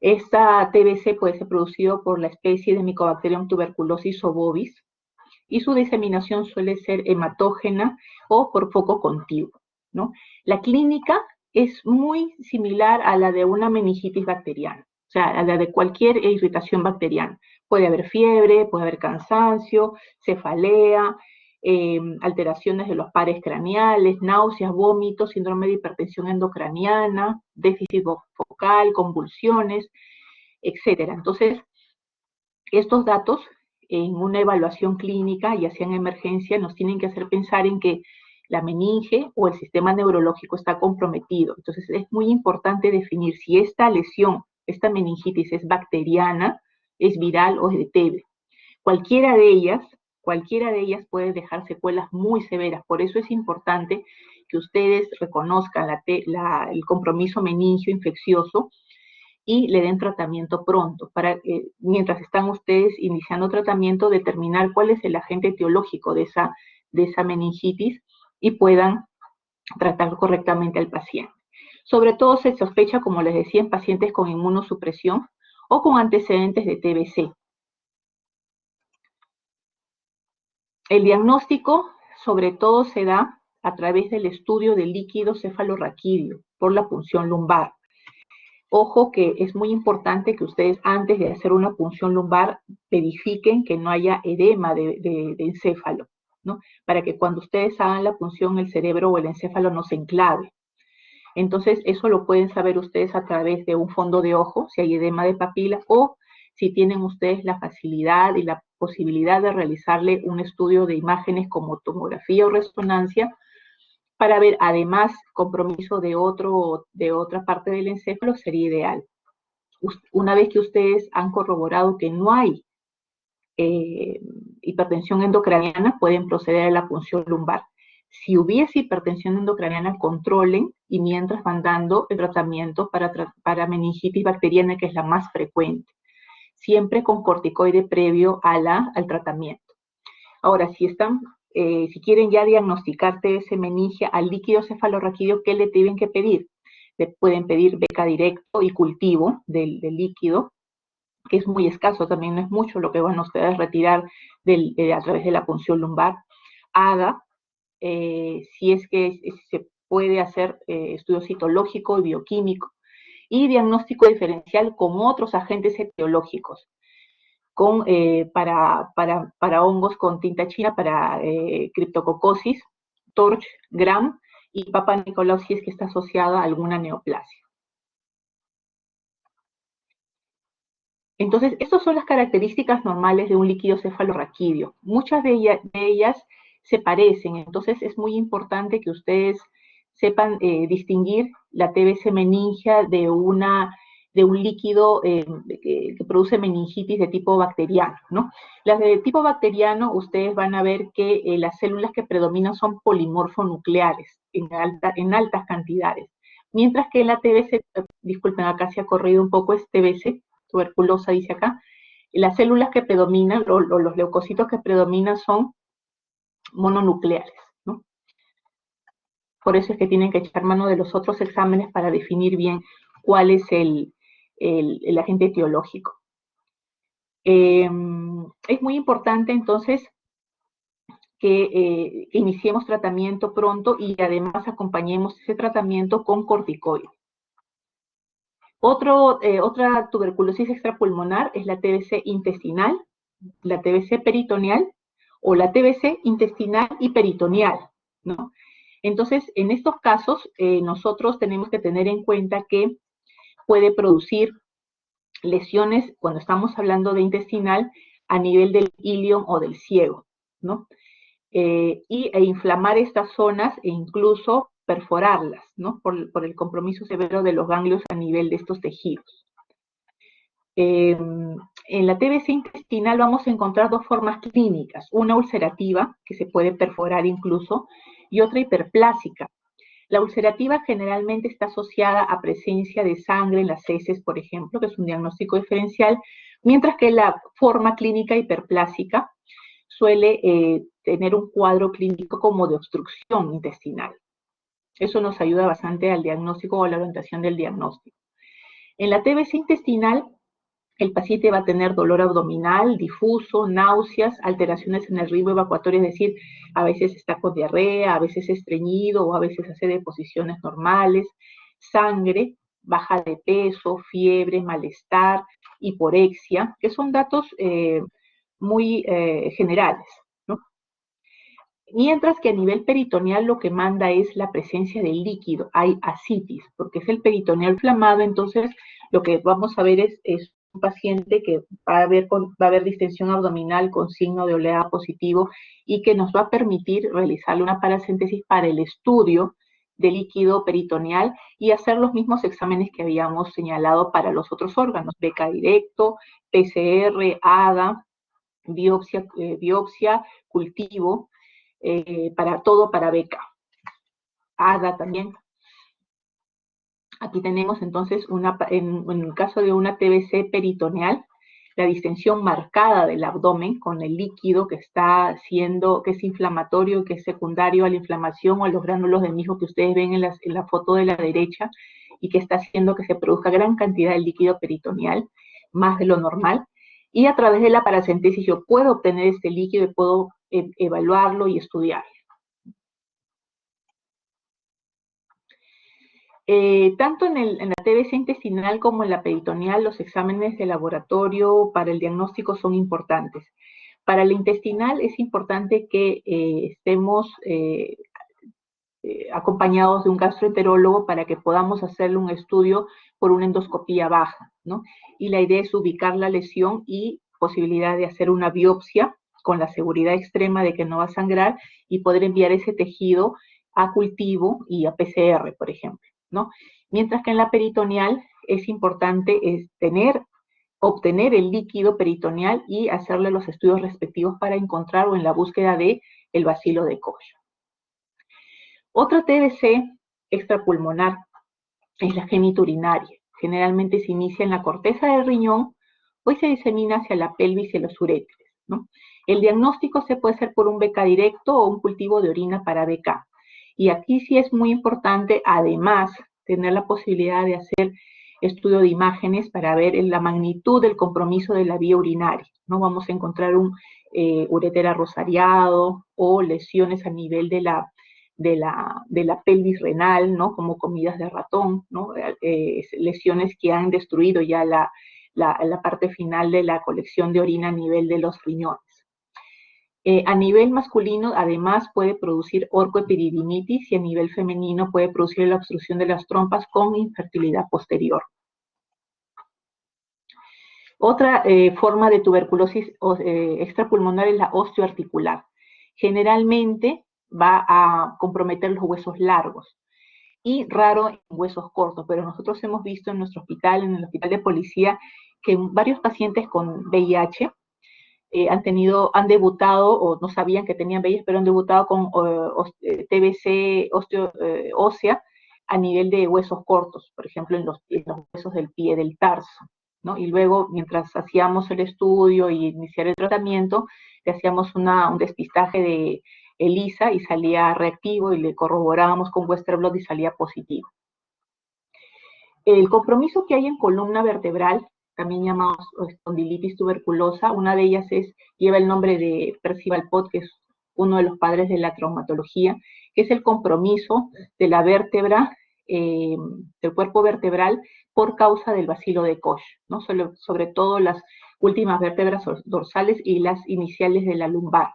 Esta TBC puede ser producido por la especie de Mycobacterium tuberculosis obovis y su diseminación suele ser hematógena o por foco contiguo, ¿no? La clínica es muy similar a la de una meningitis bacteriana, o sea, a la de cualquier irritación bacteriana. Puede haber fiebre, puede haber cansancio, cefalea, alteraciones de los pares craneales, náuseas, vómitos, síndrome de hipertensión endocraniana, déficit focal, convulsiones, etcétera. Entonces, estos datos en una evaluación clínica, ya sea en emergencia, nos tienen que hacer pensar en que la meninge o el sistema neurológico está comprometido. Entonces, es muy importante definir si esta lesión, esta meningitis es bacteriana, es viral o es de TB. Cualquiera de ellas puede dejar secuelas muy severas. Por eso es importante que ustedes reconozcan el compromiso meningio infeccioso y le den tratamiento pronto, para mientras están ustedes iniciando tratamiento, determinar cuál es el agente etiológico de esa meningitis y puedan tratar correctamente al paciente. Sobre todo se sospecha, como les decía, en pacientes con inmunosupresión o con antecedentes de TBC. El diagnóstico, sobre todo, se da a través del estudio del líquido cefalorraquídeo por la punción lumbar. Ojo que es muy importante que ustedes, antes de hacer una punción lumbar, verifiquen que no haya edema de encéfalo, ¿no? Para que cuando ustedes hagan la punción, el cerebro o el encéfalo no se enclave. Entonces, eso lo pueden saber ustedes a través de un fondo de ojo, si hay edema de papila, o si tienen ustedes la facilidad y la posibilidad de realizarle un estudio de imágenes como tomografía o resonancia, para ver además compromiso de otra parte del encéfalo, sería ideal. Una vez que ustedes han corroborado que no hay hipertensión endocraniana, pueden proceder a la punción lumbar. Si hubiese hipertensión endocraniana, controlen y mientras van dando el tratamiento para meningitis bacteriana, que es la más frecuente, siempre con corticoide previo al tratamiento. Ahora, si quieren ya diagnosticar TBC meningia al líquido cefalorraquídeo, ¿qué le tienen que pedir? Le pueden pedir beca directo y cultivo del líquido, que es muy escaso, también no es mucho lo que van a ustedes retirar a través de la punción lumbar. ADA, si es que se puede hacer estudio citológico y bioquímico, y diagnóstico diferencial con otros agentes etiológicos, para hongos con tinta china, para criptococosis, torch, gram y Papa Nicolau si es que está asociada a alguna neoplasia. Entonces, estas son las características normales de un líquido cefalorraquídeo. Muchas de ellas se parecen, entonces es muy importante que ustedes sepan distinguir la TBC meningia de un líquido que produce meningitis de tipo bacteriano, ¿no? Las de tipo bacteriano, ustedes van a ver que las células que predominan son polimorfonucleares en altas cantidades, mientras que la TBC, disculpen, acá se ha corrido un poco, es TBC, tuberculosa, dice acá, las células que predominan, los leucocitos que predominan son mononucleares, ¿no? Por eso es que tienen que echar mano de los otros exámenes para definir bien cuál es el agente etiológico. Es muy importante entonces que iniciemos tratamiento pronto y además acompañemos ese tratamiento con corticoides. Otra tuberculosis extrapulmonar es la TBC intestinal, la TBC peritoneal o la TBC intestinal y peritoneal, ¿no? Entonces, en estos casos, nosotros tenemos que tener en cuenta que puede producir lesiones, cuando estamos hablando de intestinal, a nivel del ilion o del ciego, ¿no? E inflamar estas zonas e incluso perforarlas, ¿no? Por el compromiso severo de los ganglios a nivel de estos tejidos. En la TBC intestinal vamos a encontrar dos formas clínicas, una ulcerativa, que se puede perforar incluso, y otra hiperplásica. La ulcerativa generalmente está asociada a presencia de sangre en las heces, por ejemplo, que es un diagnóstico diferencial, mientras que la forma clínica hiperplásica suele tener un cuadro clínico como de obstrucción intestinal. Eso nos ayuda bastante al diagnóstico o a la orientación del diagnóstico. En la TBC intestinal, el paciente va a tener dolor abdominal, difuso, náuseas, alteraciones en el ritmo evacuatorio, es decir, a veces está con diarrea, a veces estreñido o a veces hace deposiciones normales, sangre, baja de peso, fiebre, malestar, hiporexia, que son datos muy generales, ¿no? Mientras que a nivel peritoneal lo que manda es la presencia de líquido, hay ascitis, porque es el peritoneal inflamado, entonces lo que vamos a ver es un paciente que va a haber distensión abdominal con signo de oleada positivo y que nos va a permitir realizarle una paracentesis para el estudio de líquido peritoneal y hacer los mismos exámenes que habíamos señalado para los otros órganos, beca directo, PCR, ADA, biopsia, cultivo, para beca. ADA también. Aquí tenemos entonces, en el caso de una TBC peritoneal, la distensión marcada del abdomen con el líquido que es inflamatorio, que es secundario a la inflamación o a los gránulos de mijo que ustedes ven en la foto de la derecha y que está haciendo que se produzca gran cantidad de líquido peritoneal, más de lo normal. Y a través de la paracentesis yo puedo obtener este líquido y puedo evaluarlo y estudiarlo. Tanto en la TBC intestinal como en la peritoneal, los exámenes de laboratorio para el diagnóstico son importantes. Para la intestinal es importante que estemos acompañados de un gastroenterólogo para que podamos hacerle un estudio por una endoscopía baja, ¿no? Y la idea es ubicar la lesión y posibilidad de hacer una biopsia con la seguridad extrema de que no va a sangrar y poder enviar ese tejido a cultivo y a PCR, por ejemplo, ¿no? Mientras que en la peritoneal es importante obtener el líquido peritoneal y hacerle los estudios respectivos para encontrar o en la búsqueda de el bacilo de Koch. Otra TBC extrapulmonar es la genitourinaria. Generalmente se inicia en la corteza del riñón o se disemina hacia la pelvis y los uréteres, ¿no? El diagnóstico se puede hacer por un BK directo o un cultivo de orina para BK. Y aquí sí es muy importante, además, tener la posibilidad de hacer estudio de imágenes para ver la magnitud del compromiso de la vía urinaria, ¿no? Vamos a encontrar un uréter arrosariado o lesiones a nivel de la pelvis renal, ¿no? Como comidas de ratón, ¿no? Lesiones que han destruido ya la parte final de la colección de orina a nivel de los riñones. A nivel masculino, además, puede producir orcoepididymitis y a nivel femenino puede producir la obstrucción de las trompas con infertilidad posterior. Otra forma de tuberculosis extrapulmonar es la osteoarticular. Generalmente va a comprometer los huesos largos y raro en huesos cortos, pero nosotros hemos visto en nuestro hospital, en el hospital de policía, que varios pacientes con VIH han debutado o no sabían que tenían VIH, pero han debutado con TBC ósea a nivel de huesos cortos, por ejemplo, en los huesos del pie, del tarso, ¿no? Y luego, mientras hacíamos el estudio y iniciar el tratamiento, le hacíamos un despistaje de ELISA y salía reactivo y le corroborábamos con Western blot y salía positivo. El compromiso que hay en columna vertebral, también llamado espondilitis tuberculosa, una de ellas lleva el nombre de Percival Pott, que es uno de los padres de la traumatología, que es el compromiso de la vértebra, del cuerpo vertebral por causa del bacilo de Koch, ¿no? Sobre todo las últimas vértebras dorsales y las iniciales de la lumbar.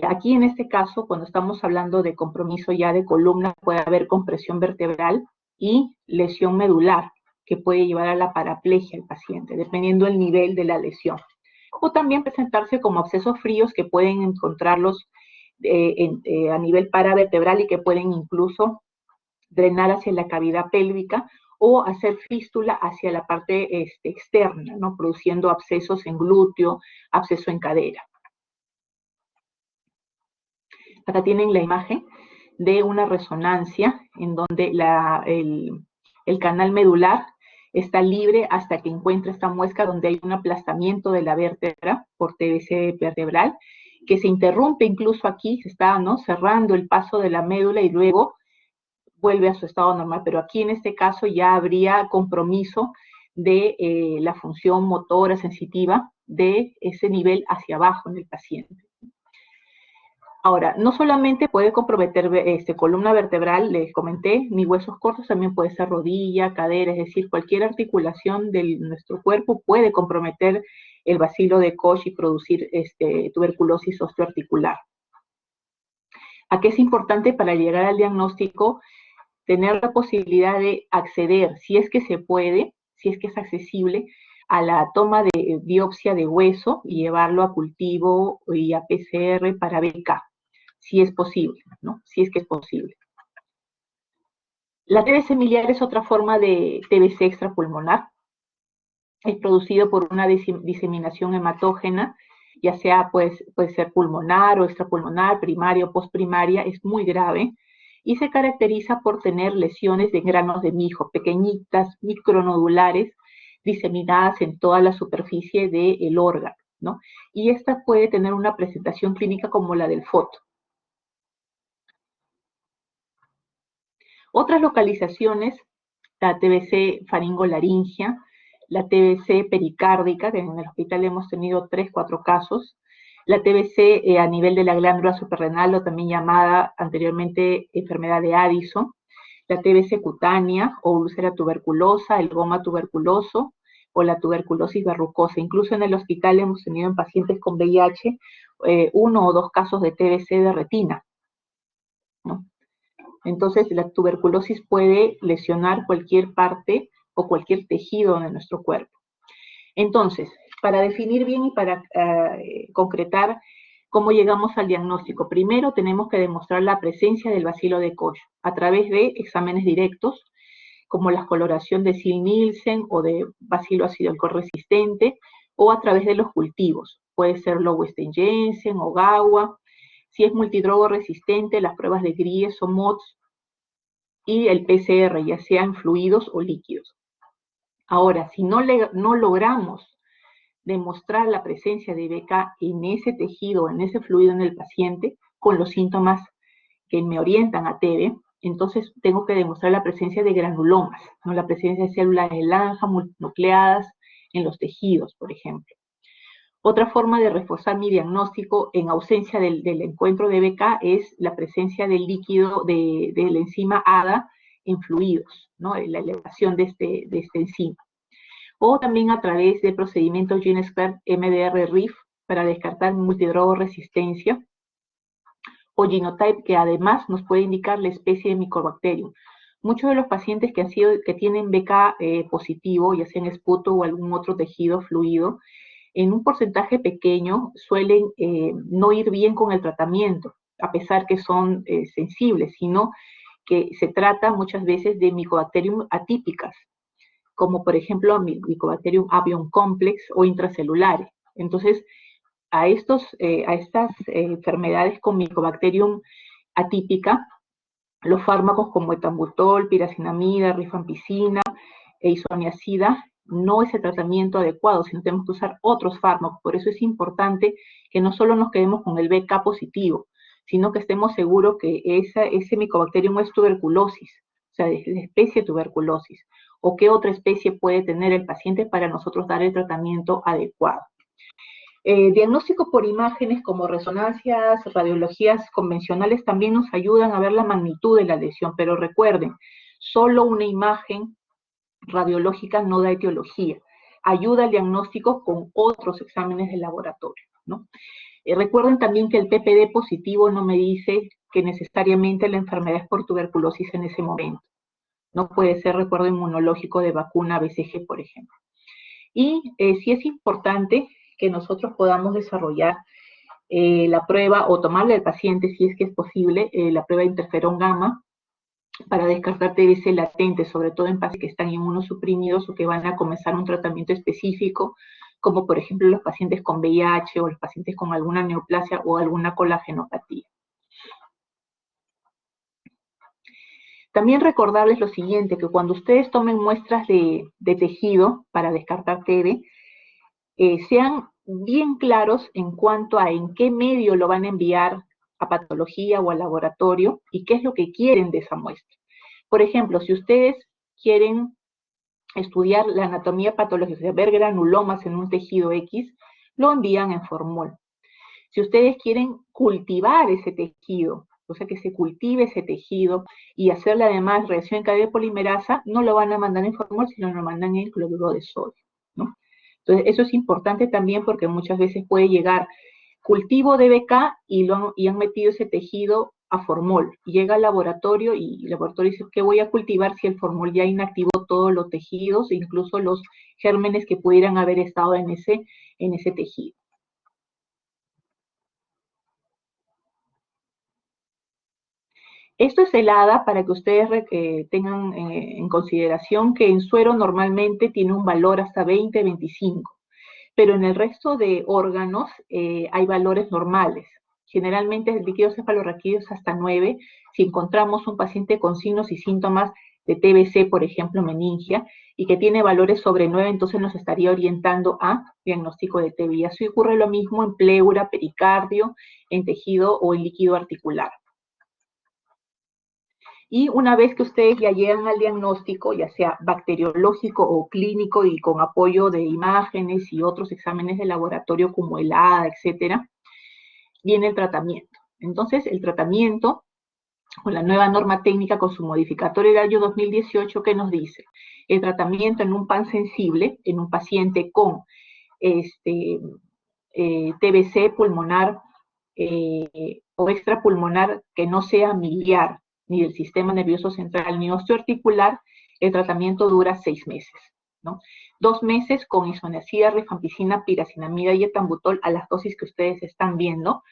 Aquí en este caso, cuando estamos hablando de compromiso ya de columna, puede haber compresión vertebral y lesión medular, que puede llevar a la paraplegia al paciente, dependiendo del nivel de la lesión. O también presentarse como abscesos fríos que pueden encontrarlos a nivel paravertebral y que pueden incluso drenar hacia la cavidad pélvica o hacer fístula hacia la parte externa, ¿no? Produciendo abscesos en glúteo, absceso en cadera. Acá tienen la imagen de una resonancia en donde el canal medular está libre hasta que encuentra esta muesca donde hay un aplastamiento de la vértebra por TBC vertebral, que se interrumpe incluso aquí, se está, ¿no?, cerrando el paso de la médula y luego vuelve a su estado normal, pero aquí en este caso ya habría compromiso de la función motora sensitiva de ese nivel hacia abajo en el paciente. Ahora, no solamente puede comprometer columna vertebral, les comenté, ni huesos cortos, también puede ser rodilla, cadera, es decir, cualquier articulación de nuestro cuerpo puede comprometer el bacilo de Koch y producir tuberculosis osteoarticular. Aquí es importante para llegar al diagnóstico tener la posibilidad de acceder, si es que se puede, si es que es accesible, a la toma de biopsia de hueso y llevarlo a cultivo y a PCR para BK, si es posible, ¿no? Si es que es posible. La TBC miliar es otra forma de TBC extrapulmonar. Es producido por una diseminación hematógena, ya sea puede ser pulmonar o extrapulmonar, primaria o postprimaria, es muy grave y se caracteriza por tener lesiones de granos de mijo, pequeñitas, micronodulares, diseminadas en toda la superficie del órgano, ¿no? Y esta puede tener una presentación clínica como la del foto. Otras localizaciones, la TBC faringolaringia, la TBC pericárdica, que en el hospital hemos tenido 3, 4 casos, la TBC a nivel de la glándula suprarrenal, o también llamada anteriormente enfermedad de Addison, la TBC cutánea o úlcera tuberculosa, el goma tuberculoso o la tuberculosis verrucosa. Incluso en el hospital hemos tenido en pacientes con VIH 1 o 2 casos de TBC de retina, ¿no? Entonces, la tuberculosis puede lesionar cualquier parte o cualquier tejido de nuestro cuerpo. Entonces, para definir bien y para concretar cómo llegamos al diagnóstico, primero tenemos que demostrar la presencia del bacilo de Koch a través de exámenes directos, como la coloración de Ziehl-Nielsen o de bacilo ácido alcohol resistente, o a través de los cultivos. Puede ser Lowestein-Jensen o Gawa. Si es multidrogo resistente, las pruebas de Gries o MOTS y el PCR, ya sean fluidos o líquidos. Ahora, si no logramos demostrar la presencia de BK en ese tejido, en ese fluido en el paciente, con los síntomas que me orientan a TB, entonces tengo que demostrar la presencia de granulomas, ¿no? La presencia de células de Lange multinucleadas en los tejidos, por ejemplo. Otra forma de reforzar mi diagnóstico en ausencia del encuentro de BK es la presencia del líquido de la enzima ADA en fluidos, ¿no? La elevación de este enzima. O también a través del procedimiento GeneScript MDR-RIF para descartar multidrogo resistencia, o Genotype, que además nos puede indicar la especie de Mycobacterium. Muchos de los pacientes que tienen BK positivo, ya sea en esputo o algún otro tejido fluido, en un porcentaje pequeño suelen no ir bien con el tratamiento, a pesar que son sensibles, sino que se trata muchas veces de Mycobacterium atípicas, como por ejemplo Mycobacterium avium complex o intracelulares. Entonces, a estas enfermedades con Mycobacterium atípica, los fármacos como etambutol, piracinamida, rifampicina e isoniazida no es el tratamiento adecuado, sino tenemos que usar otros fármacos. Por eso es importante que no solo nos quedemos con el BK positivo, sino que estemos seguros que ese Mycobacterium es tuberculosis, o sea, de la especie tuberculosis, o qué otra especie puede tener el paciente para nosotros dar el tratamiento adecuado. Diagnóstico por imágenes como resonancias, radiologías convencionales también nos ayudan a ver la magnitud de la lesión, pero recuerden, solo una imagen radiológica no da etiología. Ayuda al diagnóstico con otros exámenes de laboratorio, ¿no? Recuerden también que el PPD positivo no me dice que necesariamente la enfermedad es por tuberculosis en ese momento. No puede ser recuerdo inmunológico de vacuna BCG, por ejemplo. Y sí es importante que nosotros podamos desarrollar la prueba o tomarle al paciente, si es que es posible, la prueba de interferón gamma para descartar TBC latente, sobre todo en pacientes que están inmunosuprimidos o que van a comenzar un tratamiento específico, como por ejemplo los pacientes con VIH o los pacientes con alguna neoplasia o alguna colagenopatía. También recordarles lo siguiente, que cuando ustedes tomen muestras de tejido para descartar TB, sean bien claros en cuanto a en qué medio lo van a enviar a patología o al laboratorio y qué es lo que quieren de esa muestra. Por ejemplo, si ustedes quieren estudiar la anatomía patológica, o sea, ver granulomas en un tejido X, lo envían en formol. Si ustedes quieren cultivar ese tejido, o sea, que se cultive ese tejido y hacerle además reacción en cadena de polimerasa, no lo van a mandar en formol, sino lo mandan en cloruro de sodio, ¿no? Entonces, eso es importante también porque muchas veces puede llegar cultivo de BK y han metido ese tejido a formol. Llega al laboratorio y el laboratorio dice, ¿qué voy a cultivar si el formol ya inactivó todos los tejidos, incluso los gérmenes que pudieran haber estado en ese tejido? Esto es el ADA para que ustedes tengan en consideración que en suero normalmente tiene un valor hasta 20, 25, pero en el resto de órganos hay valores normales. Generalmente el líquido cefalorraquídeo es hasta 9. Si encontramos un paciente con signos y síntomas de TBC, por ejemplo, meningia, y que tiene valores sobre 9, entonces nos estaría orientando a diagnóstico de TB. Y así ocurre lo mismo en pleura, pericardio, en tejido o en líquido articular. Y una vez que ustedes ya llegan al diagnóstico, ya sea bacteriológico o clínico y con apoyo de imágenes y otros exámenes de laboratorio como el ADA, etcétera, viene el tratamiento. Entonces, el tratamiento, con la nueva norma técnica, con su modificatorio del año 2018, ¿qué nos dice? El tratamiento en un pan sensible, en un paciente con TBC pulmonar o extrapulmonar que no sea miliar, ni del sistema nervioso central, ni osteoarticular, el tratamiento dura 6 meses, ¿no? 2 meses con isoniazida, rifampicina, piracinamida y etambutol a las dosis que ustedes están viendo,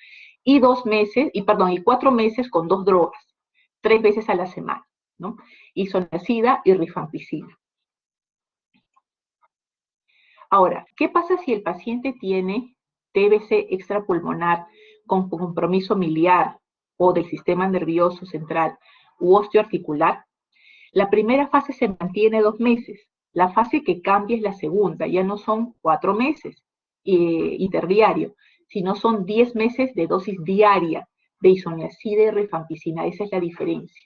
y 4 meses con 2 drogas, 3 veces a la semana, ¿no? Isoniazida y rifampicina. Ahora, ¿qué pasa si el paciente tiene TBC extrapulmonar con compromiso miliar o del sistema nervioso central u osteoarticular? La primera fase se mantiene 2 meses. La fase que cambia es la segunda, ya no son 4 meses interdiario, sino son 10 meses de dosis diaria de isoniazida y rifampicina. Esa es la diferencia.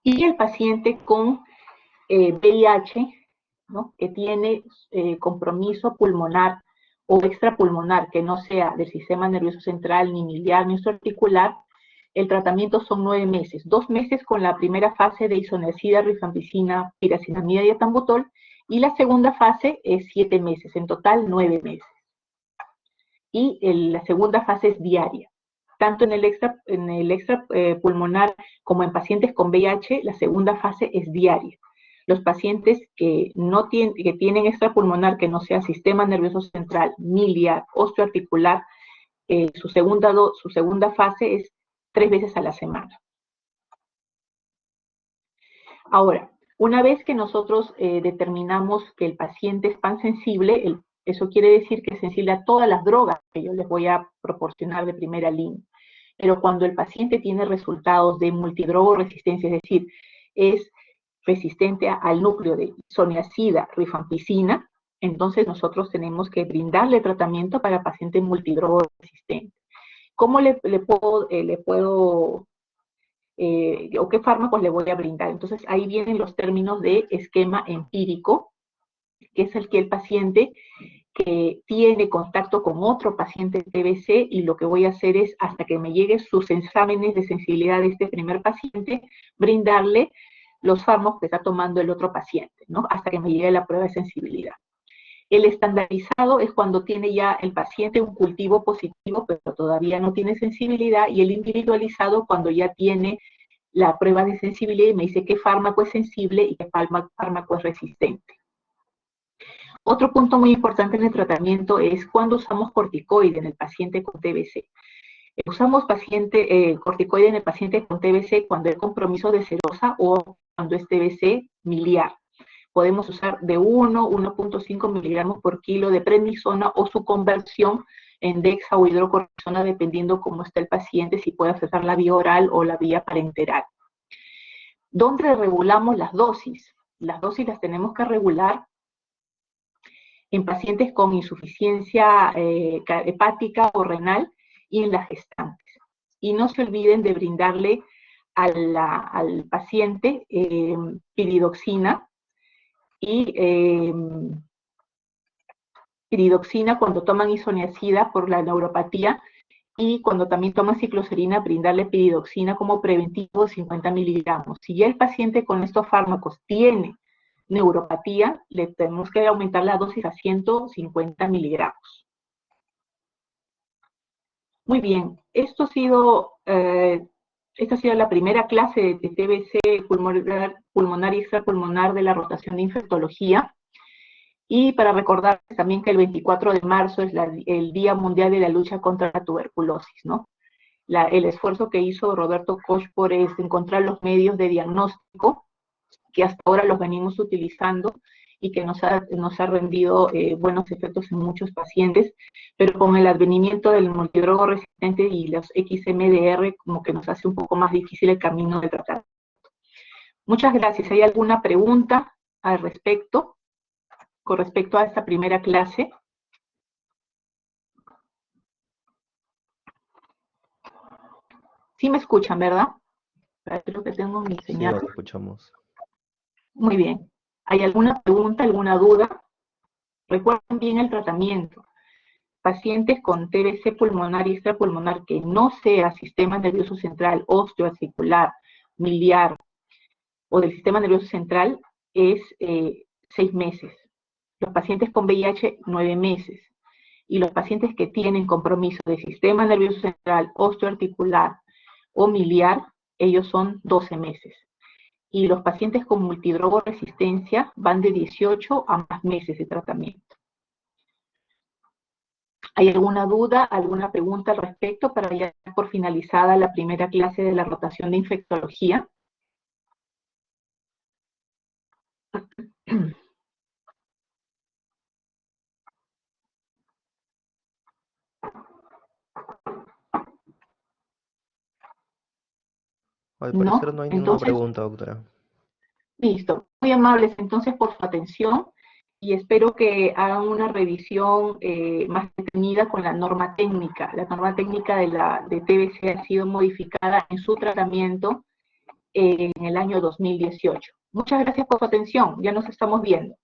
Y el paciente con VIH, ¿no?, que tiene compromiso pulmonar o extrapulmonar que no sea del sistema nervioso central, ni miliar, ni osteoarticular, el tratamiento son 9 meses. 2 meses con la primera fase de isoniazida, rifampicina, piracinamida y etambutol, y la segunda fase es 7 meses, en total 9 meses. Y la segunda fase es diaria. Tanto en el extrapulmonar como en pacientes con VIH, la segunda fase es diaria. Los pacientes que tienen extrapulmonar que no sea sistema nervioso central, miliar, osteoarticular, su segunda fase es 3 veces a la semana. Ahora, una vez que nosotros determinamos que el paciente es pansensible, eso quiere decir que es sensible a todas las drogas que yo les voy a proporcionar de primera línea. Pero cuando el paciente tiene resultados de multidrogoresistencia, es decir, es resistente al núcleo de isoniazida, rifampicina, entonces nosotros tenemos que brindarle tratamiento para paciente multidrogoresistente. ¿Cómo le puedo o qué fármacos le voy a brindar? Entonces ahí vienen los términos de esquema empírico, que es el que el paciente que tiene contacto con otro paciente TBC, y lo que voy a hacer es, hasta que me lleguen sus exámenes de sensibilidad de este primer paciente, brindarle los fármacos que está tomando el otro paciente, ¿no?, hasta que me llegue la prueba de sensibilidad. El estandarizado es cuando tiene ya el paciente un cultivo positivo, pero todavía no tiene sensibilidad, y el individualizado cuando ya tiene la prueba de sensibilidad y me dice qué fármaco es sensible y qué fármaco es resistente. Otro punto muy importante en el tratamiento es cuando usamos corticoide en el paciente con TBC. Usamos corticoide en el paciente con TBC cuando hay compromiso de serosa o cuando es TBC miliar. Podemos usar de 1.5 miligramos por kilo de prednisona o su conversión en dexa o hidrocortisona, dependiendo cómo está el paciente, si puede accesar la vía oral o la vía parenteral. ¿Dónde regulamos las dosis? Las dosis las tenemos que regular en pacientes con insuficiencia hepática o renal y en las gestantes. Y no se olviden de brindarle al paciente piridoxina y piridoxina cuando toman isoniazida por la neuropatía, y cuando también toman cicloserina, brindarle piridoxina como preventivo 50 miligramos. Si ya el paciente con estos fármacos tiene neuropatía, le tenemos que aumentar la dosis a 150 miligramos. Muy bien, esta ha sido la primera clase de TBC pulmonar y extrapulmonar de la rotación de infectología. Y para recordar también que el 24 de marzo es el Día Mundial de la Lucha contra la Tuberculosis, ¿no? El esfuerzo que hizo Roberto Koch por encontrar los medios de diagnóstico, que hasta ahora los venimos utilizando y que nos ha rendido buenos efectos en muchos pacientes, pero con el advenimiento del multidrogo resistente y los XMDR, como que nos hace un poco más difícil el camino de tratar. Muchas gracias. ¿Hay alguna pregunta al respecto? Con respecto a esta primera clase. Sí me escuchan, ¿verdad? Creo que tengo mi señal. Sí, lo escuchamos. Muy bien. ¿Hay alguna pregunta, alguna duda? Recuerden bien el tratamiento. Pacientes con TBC pulmonar y extrapulmonar que no sea sistema nervioso central, osteoarticular, miliar o del sistema nervioso central es 6 meses. Los pacientes con VIH, 9 meses. Y los pacientes que tienen compromiso de sistema nervioso central, osteoarticular o miliar, ellos son 12 meses. Y los pacientes con multidrogo resistencia van de 18 a más meses de tratamiento. ¿Hay alguna duda, alguna pregunta al respecto para ya por finalizada la primera clase de la rotación de infectología? Al ¿No? parecer no hay ninguna Entonces, pregunta, doctora. listo. Muy amables entonces por su atención y espero que hagan una revisión más detenida con la norma técnica. La norma técnica de TBC ha sido modificada en su tratamiento en el año 2018. Muchas gracias por su atención. Ya nos estamos viendo.